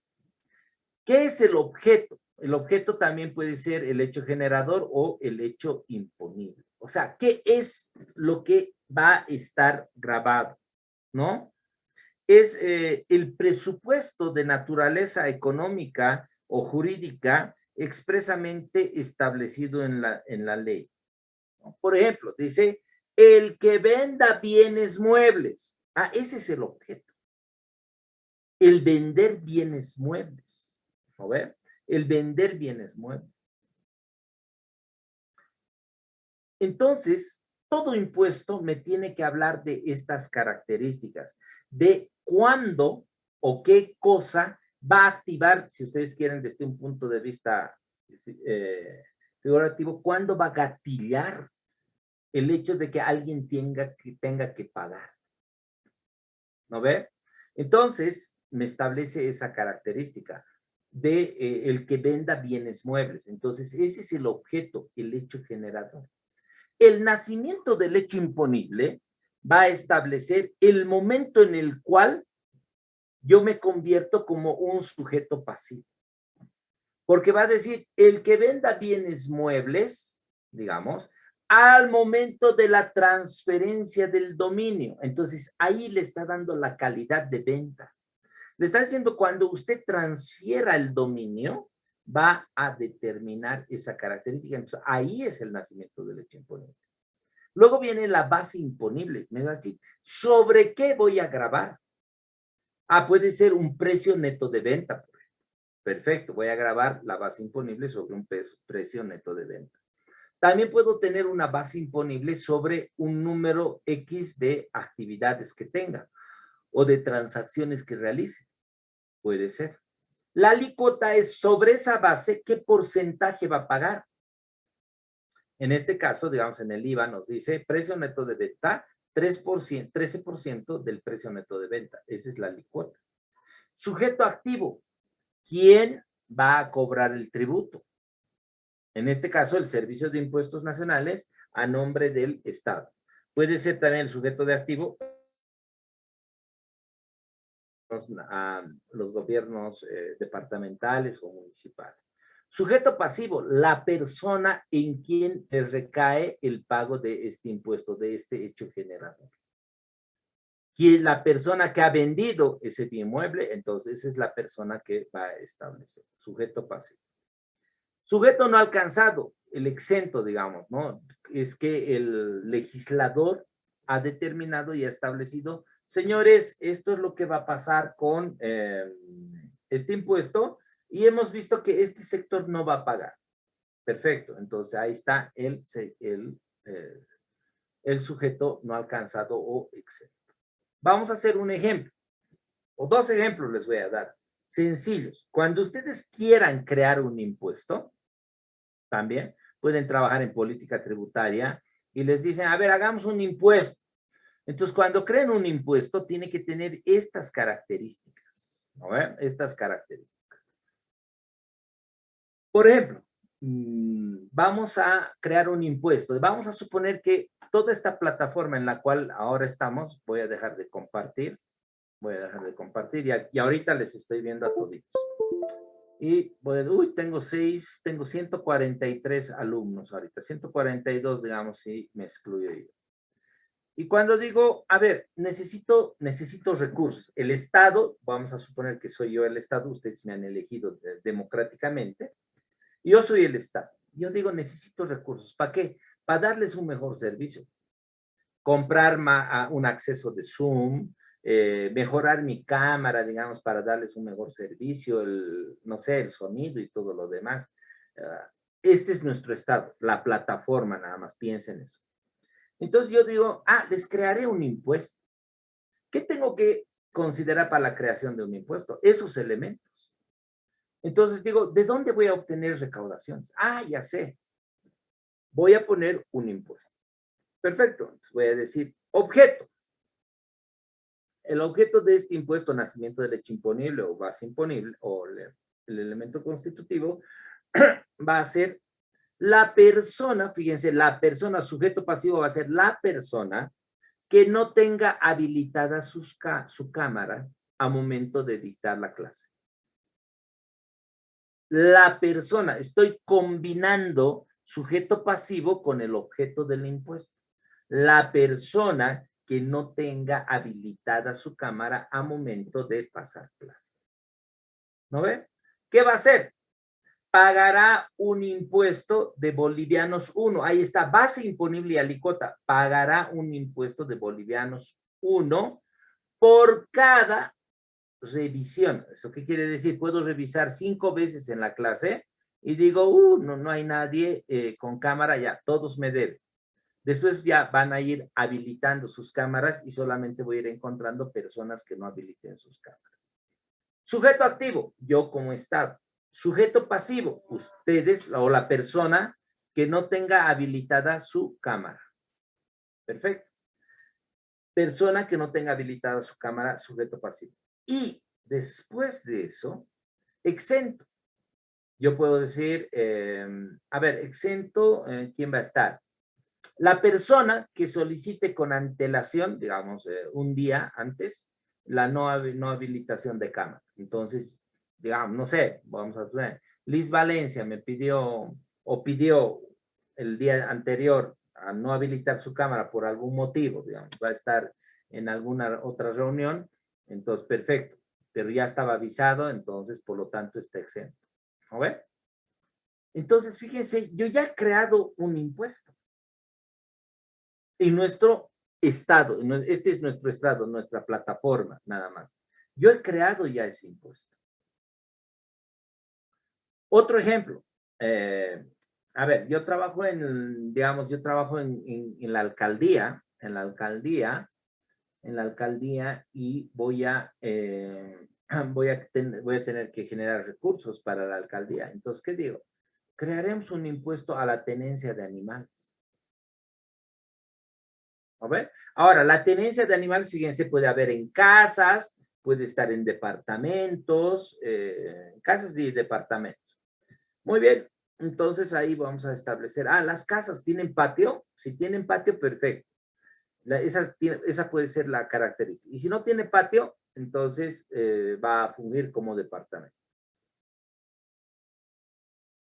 ¿Qué es el objeto? El objeto también puede ser el hecho generador o el hecho imponible. O sea, ¿qué es lo que va a estar grabado? ¿No? Es el presupuesto de naturaleza económica o jurídica expresamente establecido en la ley. Por ejemplo, dice, el que venda bienes muebles. Ah, ese es el objeto. El vender bienes muebles. ¿No ve? El vender bienes muebles. Entonces, todo impuesto me tiene que hablar de estas características, de cuándo o qué cosa va a activar, si ustedes quieren desde un punto de vista figurativo, cuándo va a gatillar el hecho de que alguien tenga que pagar. ¿No ve? Entonces, me establece esa característica de el que venda bienes muebles. Entonces, ese es el objeto, el hecho generador. El nacimiento del hecho imponible va a establecer el momento en el cual yo me convierto como un sujeto pasivo. Porque va a decir, el que venda bienes muebles, digamos, al momento de la transferencia del dominio. Entonces, ahí le está dando la calidad de venta. Le está diciendo, cuando usted transfiera el dominio, va a determinar esa característica. Entonces, ahí es el nacimiento del hecho imponible. Luego viene la base imponible. Me va a decir, ¿sobre qué voy a grabar? Ah, puede ser un precio neto de venta. Perfecto, voy a grabar la base imponible sobre un precio neto de venta. También puedo tener una base imponible sobre un número X de actividades que tenga o de transacciones que realice. Puede ser. La alícuota es sobre esa base, ¿qué porcentaje va a pagar? En este caso, digamos, en el IVA nos dice precio neto de venta, 3%, 13% del precio neto de venta. Esa es la alícuota. Sujeto activo. ¿Quién va a cobrar el tributo? En este caso, el Servicio de Impuestos Nacionales a nombre del Estado. Puede ser también el sujeto de activo a los gobiernos departamentales o municipales. Sujeto pasivo, la persona en quien recae el pago de este impuesto, de este hecho generador. Y la persona que ha vendido ese bien mueble, entonces esa es la persona que va a establecer. Sujeto pasivo. Sujeto no alcanzado, el exento, digamos, ¿no? Es que el legislador ha determinado y ha establecido, señores, esto es lo que va a pasar con este impuesto y hemos visto que este sector no va a pagar. Perfecto, entonces ahí está el sujeto no alcanzado o exento. Vamos a hacer un ejemplo, o 2 ejemplos les voy a dar, sencillos. Cuando ustedes quieran crear un impuesto, también pueden trabajar en política tributaria y les dicen, a ver, hagamos un impuesto. Entonces, cuando creen un impuesto, tiene que tener estas características, ¿no ven? Estas características. Por ejemplo, vamos a crear un impuesto. Vamos a suponer que toda esta plataforma en la cual ahora estamos, voy a dejar de compartir, y ahorita les estoy viendo a toditos. Y tengo 143 alumnos ahorita, 142, digamos, si me excluyo yo. Y cuando digo, a ver, necesito recursos, el Estado, vamos a suponer que soy yo el Estado, ustedes me han elegido democráticamente, yo soy el Estado. Yo digo, necesito recursos. ¿Para qué? Para darles un mejor servicio. Comprar un acceso de Zoom, mejorar mi cámara, digamos, para darles un mejor servicio, no sé, el sonido y todo lo demás. Este es nuestro Estado, la plataforma, nada más, piensen eso. Entonces yo digo, les crearé un impuesto. ¿Qué tengo que considerar para la creación de un impuesto? Esos elementos. Entonces digo, ¿de dónde voy a obtener recaudaciones? Ya sé. Voy a poner un impuesto. Perfecto. Entonces voy a decir, objeto. El objeto de este impuesto, nacimiento del hecho imponible o base imponible, o el elemento constitutivo, va a ser la persona, fíjense, la persona, sujeto pasivo va a ser la persona que no tenga habilitada su cámara a momento de dictar la clase. La persona, estoy combinando sujeto pasivo con el objeto del impuesto. La persona que no tenga habilitada su cámara a momento de pasar clase. ¿No ve? ¿Qué va a hacer? Pagará un impuesto de bolivianos 1. Ahí está, base imponible y alicota. Pagará un impuesto de bolivianos 1 por cada revisión. ¿Eso qué quiere decir? Puedo revisar 5 veces en la clase y digo, no hay nadie con cámara, ya, todos me deben. Después ya van a ir habilitando sus cámaras y solamente voy a ir encontrando personas que no habiliten sus cámaras. Sujeto activo, yo como Estado. Sujeto pasivo, ustedes o la persona que no tenga habilitada su cámara. Perfecto. Persona que no tenga habilitada su cámara, sujeto pasivo. Y después de eso, exento. Yo puedo decir, exento, ¿quién va a estar? La persona que solicite con antelación, digamos, un día antes, la no habilitación de cámara. Entonces, digamos, no sé, vamos a ver, Liz Valencia me pidió el día anterior a no habilitar su cámara por algún motivo, digamos, va a estar en alguna otra reunión, entonces perfecto, pero ya estaba avisado, entonces por lo tanto está exento. ¿No ve? Entonces, fíjense, yo ya he creado un impuesto. En nuestro Estado, este es nuestro Estado, nuestra plataforma, nada más. Yo he creado ya ese impuesto. Otro ejemplo, yo trabajo en la alcaldía, y voy a tener que generar recursos para la alcaldía. Entonces, ¿qué digo? Crearemos un impuesto a la tenencia de animales. ¿No ven? Ahora, la tenencia de animales, fíjense, puede haber en casas, puede estar en departamentos, casas y departamentos. Muy bien, entonces ahí vamos a establecer, las casas tienen patio, si tienen patio, perfecto. Esa puede ser la característica. Y si no tiene patio, entonces va a fungir como departamento.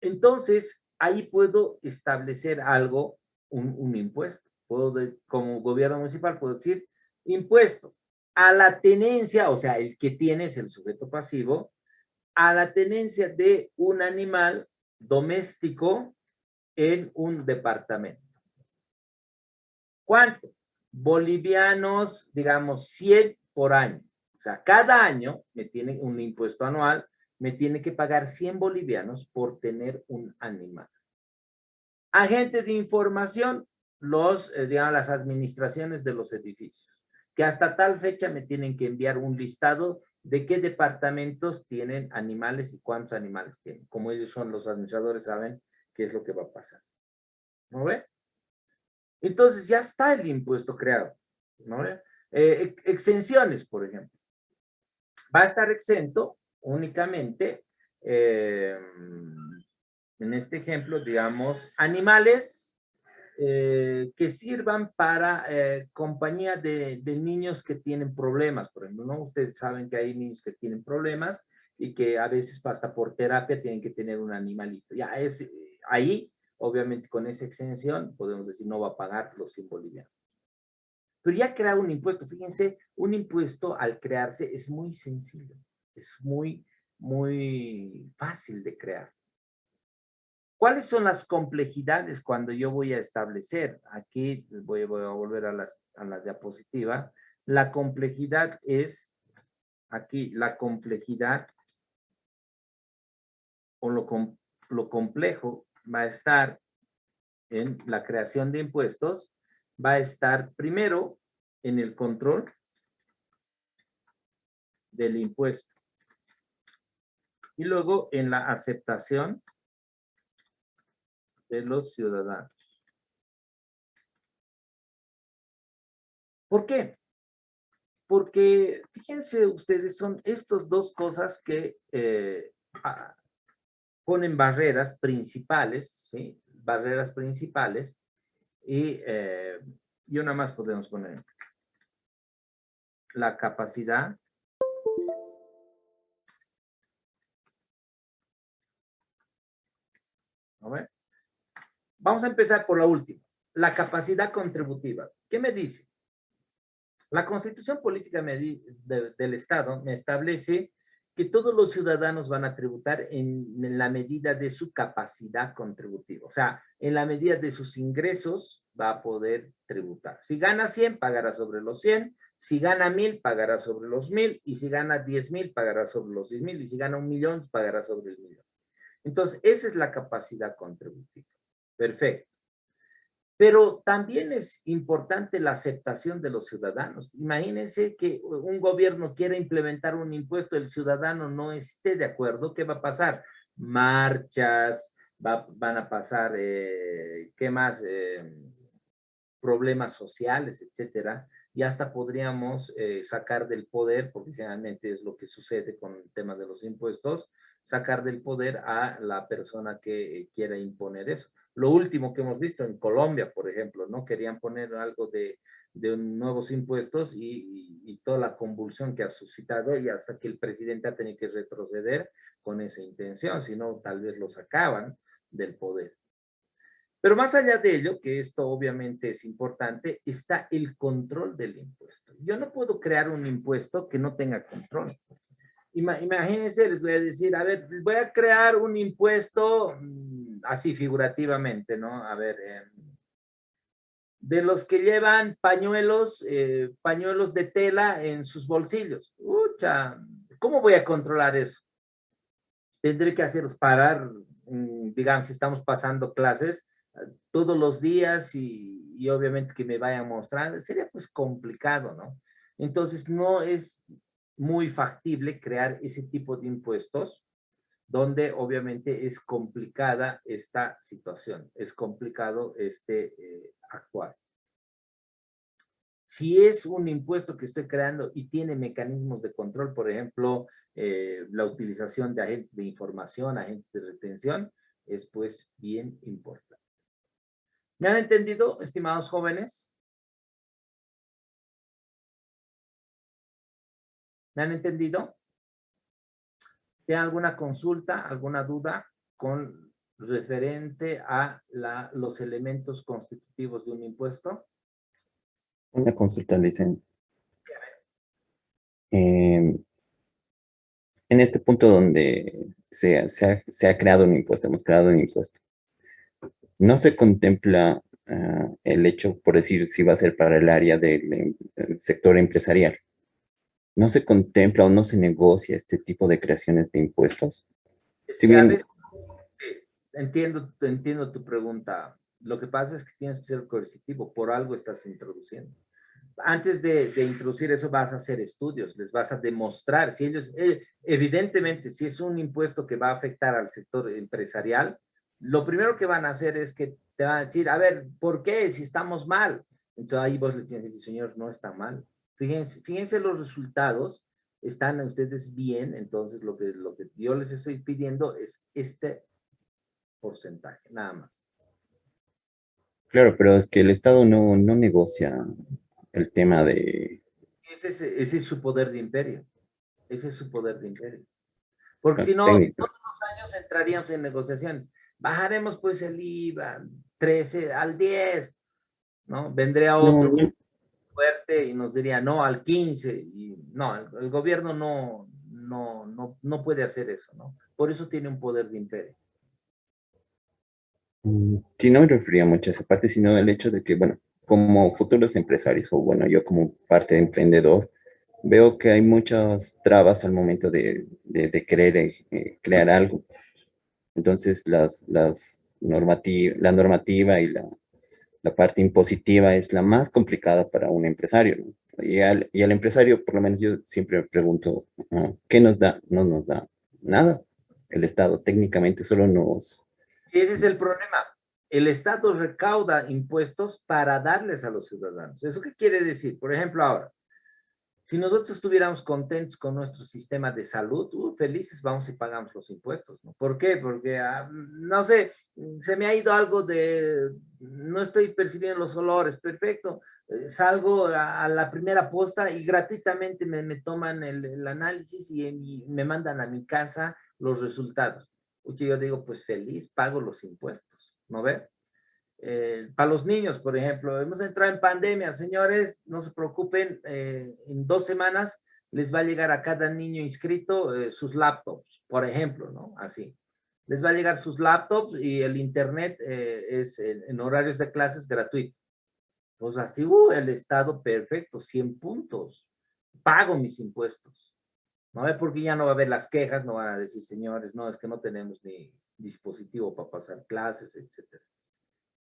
Entonces, ahí puedo establecer algo, un impuesto. Como gobierno municipal, puedo decir impuesto a la tenencia, o sea, el que tiene es el sujeto pasivo, a la tenencia de un animal doméstico en un departamento. ¿Cuánto? Bolivianos, digamos, 100 por año. O sea, cada año me tiene un impuesto anual, me tiene que pagar 100 bolivianos por tener un animal. Agente de información, las administraciones de los edificios, que hasta tal fecha me tienen que enviar un listado de qué departamentos tienen animales y cuántos animales tienen. Como ellos son los administradores, saben qué es lo que va a pasar. ¿no ve? Entonces ya está el impuesto creado, ¿no ve? Exenciones, por ejemplo. Va a estar exento únicamente, en este ejemplo, digamos, animales que sirvan para compañía de niños que tienen problemas, por ejemplo, ¿no? Ustedes saben que hay niños que tienen problemas y que a veces hasta por terapia tienen que tener un animalito. Ya es ahí, obviamente con esa exención, podemos decir no va a pagar los 100 bolivianos. Pero ya crear un impuesto, fíjense, un impuesto al crearse es muy sencillo, es muy fácil de crear. ¿Cuáles son las complejidades cuando yo voy a establecer? Aquí voy a volver a la diapositiva. La complejidad es, aquí, la complejidad o lo complejo va a estar en la creación de impuestos, va a estar primero en el control del impuesto y luego en la aceptación de los ciudadanos. ¿Por qué? Porque fíjense ustedes, son estas dos cosas que ponen barreras principales, ¿sí? Barreras principales y una más podemos poner. La capacidad ¿no ve? Vamos a empezar por la última, la capacidad contributiva. ¿Qué me dice? La Constitución Política del Estado me establece que todos los ciudadanos van a tributar en la medida de su capacidad contributiva. O sea, en la medida de sus ingresos va a poder tributar. Si gana 100, pagará sobre los 100. Si gana 1,000, pagará sobre los 1,000. Y si gana 10,000, pagará sobre los 10,000. Y si gana 1,000,000, pagará sobre el 1,000,000. Entonces, esa es la capacidad contributiva. Perfecto. Pero también es importante la aceptación de los ciudadanos. Imagínense que un gobierno quiera implementar un impuesto, el ciudadano no esté de acuerdo, ¿qué va a pasar? Marchas, van a pasar, ¿qué más? Problemas sociales, etcétera. Y hasta podríamos sacar del poder, porque generalmente es lo que sucede con el tema de los impuestos, sacar del poder a la persona que quiera imponer eso. Lo último que hemos visto en Colombia, por ejemplo, ¿no? Querían poner algo de nuevos impuestos y toda la convulsión que ha suscitado y hasta que el presidente ha tenido que retroceder con esa intención, si no, tal vez lo sacaban del poder. Pero más allá de ello, que esto obviamente es importante, está el control del impuesto. Yo no puedo crear un impuesto que no tenga control. Imagínense, les voy a decir, a ver, voy a crear un impuesto así figurativamente, ¿no? A ver, de los que llevan pañuelos de tela en sus bolsillos. Ucha, ¿cómo voy a controlar eso? Tendré que hacerlos parar, digamos, si estamos pasando clases todos los días y obviamente que me vayan mostrando, sería pues complicado, ¿no? Entonces no es muy factible crear ese tipo de impuestos donde obviamente es complicada esta situación, es complicado actuar. Si es un impuesto que estoy creando y tiene mecanismos de control, por ejemplo, la utilización de agentes de información, agentes de retención, es pues bien importante. ¿Me han entendido, estimados jóvenes? ¿Me han entendido? ¿Tienen alguna consulta, alguna duda con referente a los elementos constitutivos de un impuesto? Una consulta, dicen. En este punto donde se ha creado un impuesto, hemos creado un impuesto, no se contempla el hecho, por decir, si va a ser para el área del sector empresarial. ¿No se contempla o no se negocia este tipo de creaciones de impuestos? Es Si que a bien, veces, sí, entiendo tu pregunta. Lo que pasa es que tienes que ser coercitivo, por algo estás introduciendo. Antes de introducir eso vas a hacer estudios, les vas a demostrar, si ellos, evidentemente, si es un impuesto que va a afectar al sector empresarial, lo primero que van a hacer es que te van a decir, a ver, ¿por qué? Si estamos mal. Entonces ahí vos les tienes que decir, señores, no está mal. Fíjense los resultados, están ustedes bien, entonces lo que yo les estoy pidiendo es este porcentaje, nada más. Claro, pero es que el Estado no negocia el tema de Ese es su poder de imperio. Ese es su poder de imperio. Porque si no, técnica. todos los años entraríamos en negociaciones. Bajaremos pues el IVA 13 al 10, ¿no? Vendría No, otro no, fuerte y nos diría no al 15. Y no, el gobierno no puede hacer eso, ¿no? Por eso tiene un poder de imperio. sí, no me refería mucho a esa parte, sino el hecho de que, bueno, como futuros empresarios, o bueno, yo como parte de emprendedor, veo que hay muchas trabas al momento de querer crear algo. Entonces, la normativa y la parte impositiva es la más complicada para un empresario, ¿no? Y al empresario, por lo menos yo siempre me pregunto, ¿qué nos da? No nos da nada. El Estado técnicamente solo nos... Ese es el problema. El Estado recauda impuestos para darles a los ciudadanos. ¿Eso qué quiere decir? Por ejemplo, ahora, si nosotros estuviéramos contentos con nuestro sistema de salud, felices vamos y pagamos los impuestos, ¿no? ¿Por qué? Porque, no sé, se me ha ido algo no estoy percibiendo los olores, perfecto, salgo a la primera posta y gratuitamente me toman el análisis y me mandan a mi casa los resultados. Yo digo, pues feliz, pago los impuestos, ¿no ve? Para los niños, por ejemplo, hemos entrado en pandemia, señores, no se preocupen, en 2 semanas les va a llegar a cada niño inscrito sus laptops, por ejemplo, ¿no? Así. Les va a llegar sus laptops y el internet es en horarios de clases gratuito. Pues así, el Estado perfecto, 100 puntos. Pago mis impuestos. ¿No? Porque ya no va a haber las quejas, no van a decir, señores, no, es que no tenemos ni dispositivo para pasar clases, etcétera.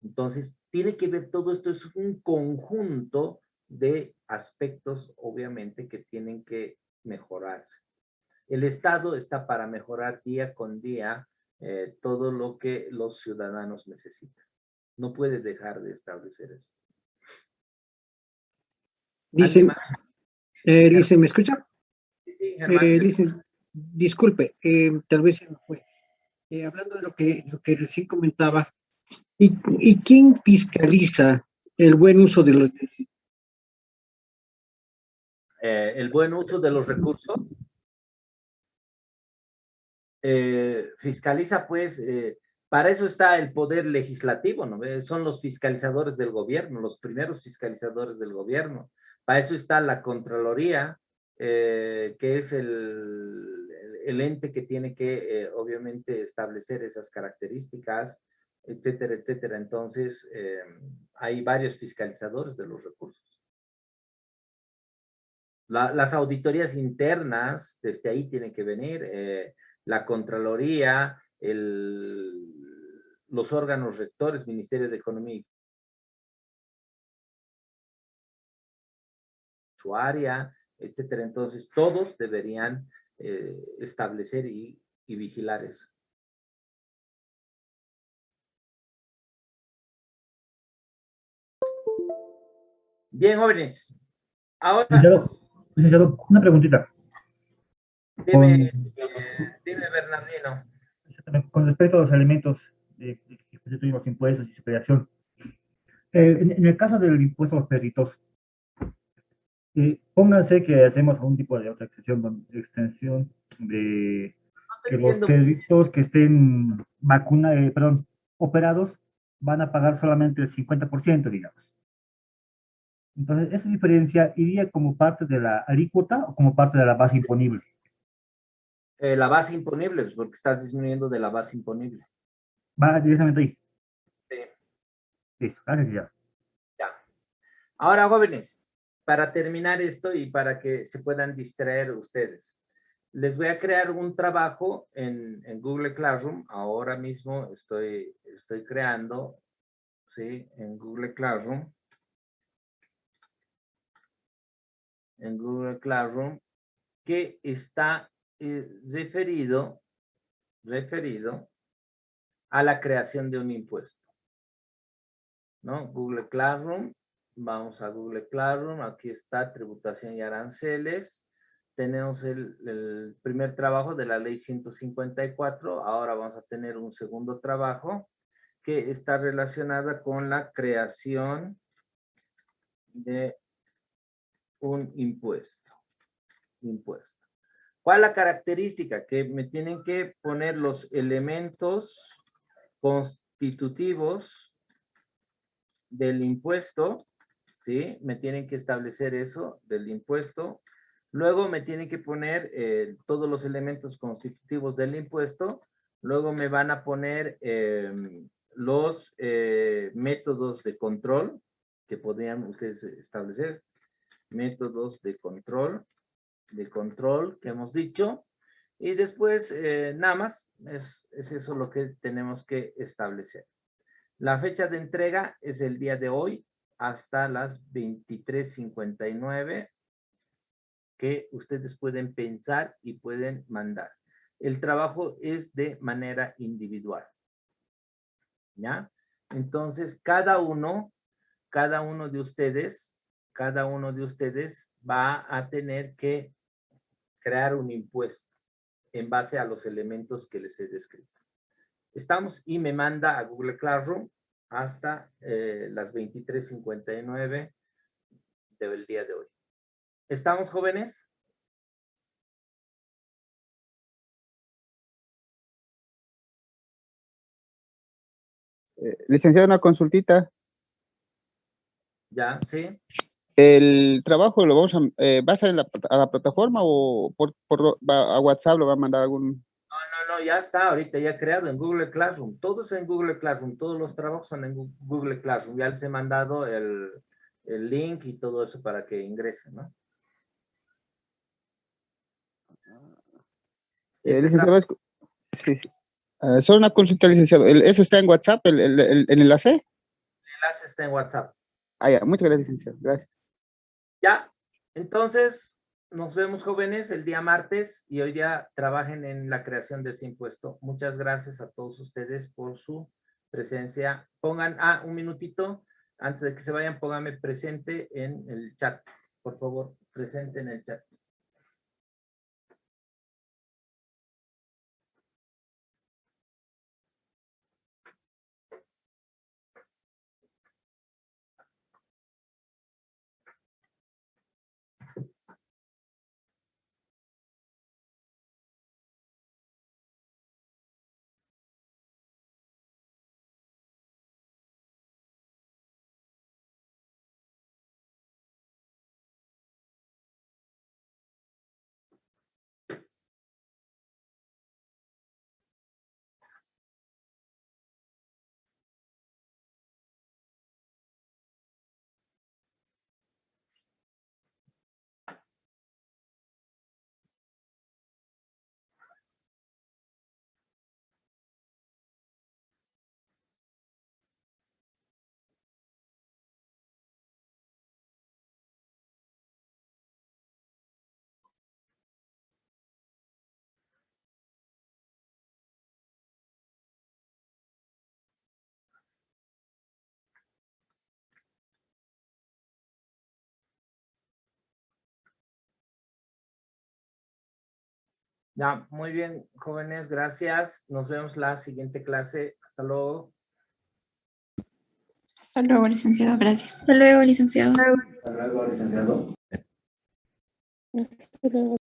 Entonces, tiene que ver todo esto, es un conjunto de aspectos, obviamente, que tienen que mejorarse. El Estado está para mejorar día con día todo lo que los ciudadanos necesitan. No puede dejar de establecer eso. Dice, dice, ¿me escucha? Sí, Germán. Dice, disculpe, tal vez se me fue. Hablando de lo que recién comentaba, ¿y quién fiscaliza el buen uso de los... El buen uso de los recursos fiscaliza, pues, para eso está el poder legislativo, ¿no? Son los fiscalizadores del gobierno, los primeros fiscalizadores del gobierno. Para eso está la Contraloría, que es el ente que tiene que, obviamente, establecer esas características, etcétera, etcétera. Entonces, hay varios fiscalizadores de los recursos. Las auditorías internas, desde ahí tienen que venir, la Contraloría, los órganos rectores, Ministerio de Economía y su área, etcétera. Entonces, todos deberían establecer y vigilar eso. Bien, jóvenes. Ahora, Licenciado, una preguntita. dime, Bernardino. Con respecto a los alimentos que tuvimos impuestos y su creación. En el caso del impuesto a los perritos, pónganse que hacemos algún tipo de otra extensión de que los perritos que estén operados van a pagar solamente el 50%, digamos. Entonces, ¿esa diferencia iría como parte de la alícuota o como parte de la base imponible? La base imponible, pues, porque estás disminuyendo de la base imponible. Va directamente ahí. Sí. Listo, gracias ya. Ya. Ahora, jóvenes, para terminar esto y para que se puedan distraer ustedes, les voy a crear un trabajo en Google Classroom. Ahora mismo estoy creando, ¿sí? En Google Classroom. En Google Classroom, que está referido a la creación de un impuesto. ¿no? Google Classroom. Vamos a Google Classroom. Aquí está tributación y aranceles. Tenemos el primer trabajo de la ley 154. Ahora vamos a tener un segundo trabajo que está relacionada con la creación de un impuesto. ¿Cuál es la característica? Que me tienen que poner los elementos constitutivos del impuesto, ¿sí? Me tienen que establecer eso del impuesto. Luego me tienen que poner todos los elementos constitutivos del impuesto. Luego me van a poner los métodos de control que podrían ustedes establecer. Métodos de control que hemos dicho. Y después, nada más, es eso lo que tenemos que establecer. La fecha de entrega es el día de hoy hasta las 23:59 que ustedes pueden pensar y pueden mandar. El trabajo es de manera individual. ¿Ya? Entonces, cada uno de ustedes va a tener que crear un impuesto en base a los elementos que les he descrito. Estamos y me manda a Google Classroom hasta las 23:59 del día de hoy. ¿Estamos, jóvenes? Licenciado, una consultita. Ya, sí. ¿El trabajo lo vamos va a ser a la plataforma o a WhatsApp lo va a mandar algún? No, ya está, ahorita ya creado en Google Classroom. Todos en Google Classroom, todos los trabajos son en Google Classroom. Ya les he mandado el link y todo eso para que ingresen, ¿no? Licenciado, sí. Solo una consulta, licenciado. ¿Eso está en WhatsApp, el enlace? El enlace está en WhatsApp. Ya, muchas gracias, licenciado. Gracias. Ya, entonces nos vemos, jóvenes, el día martes y hoy día trabajen en la creación de ese impuesto. Muchas gracias a todos ustedes por su presencia. Pongan, un minutito, antes de que se vayan, pónganme presente en el chat. Por favor, presente en el chat. Ya, muy bien, jóvenes, gracias. Nos vemos la siguiente clase. Hasta luego. Hasta luego, licenciado. Gracias. Hasta luego, licenciado. Hasta luego, licenciado. Hasta luego.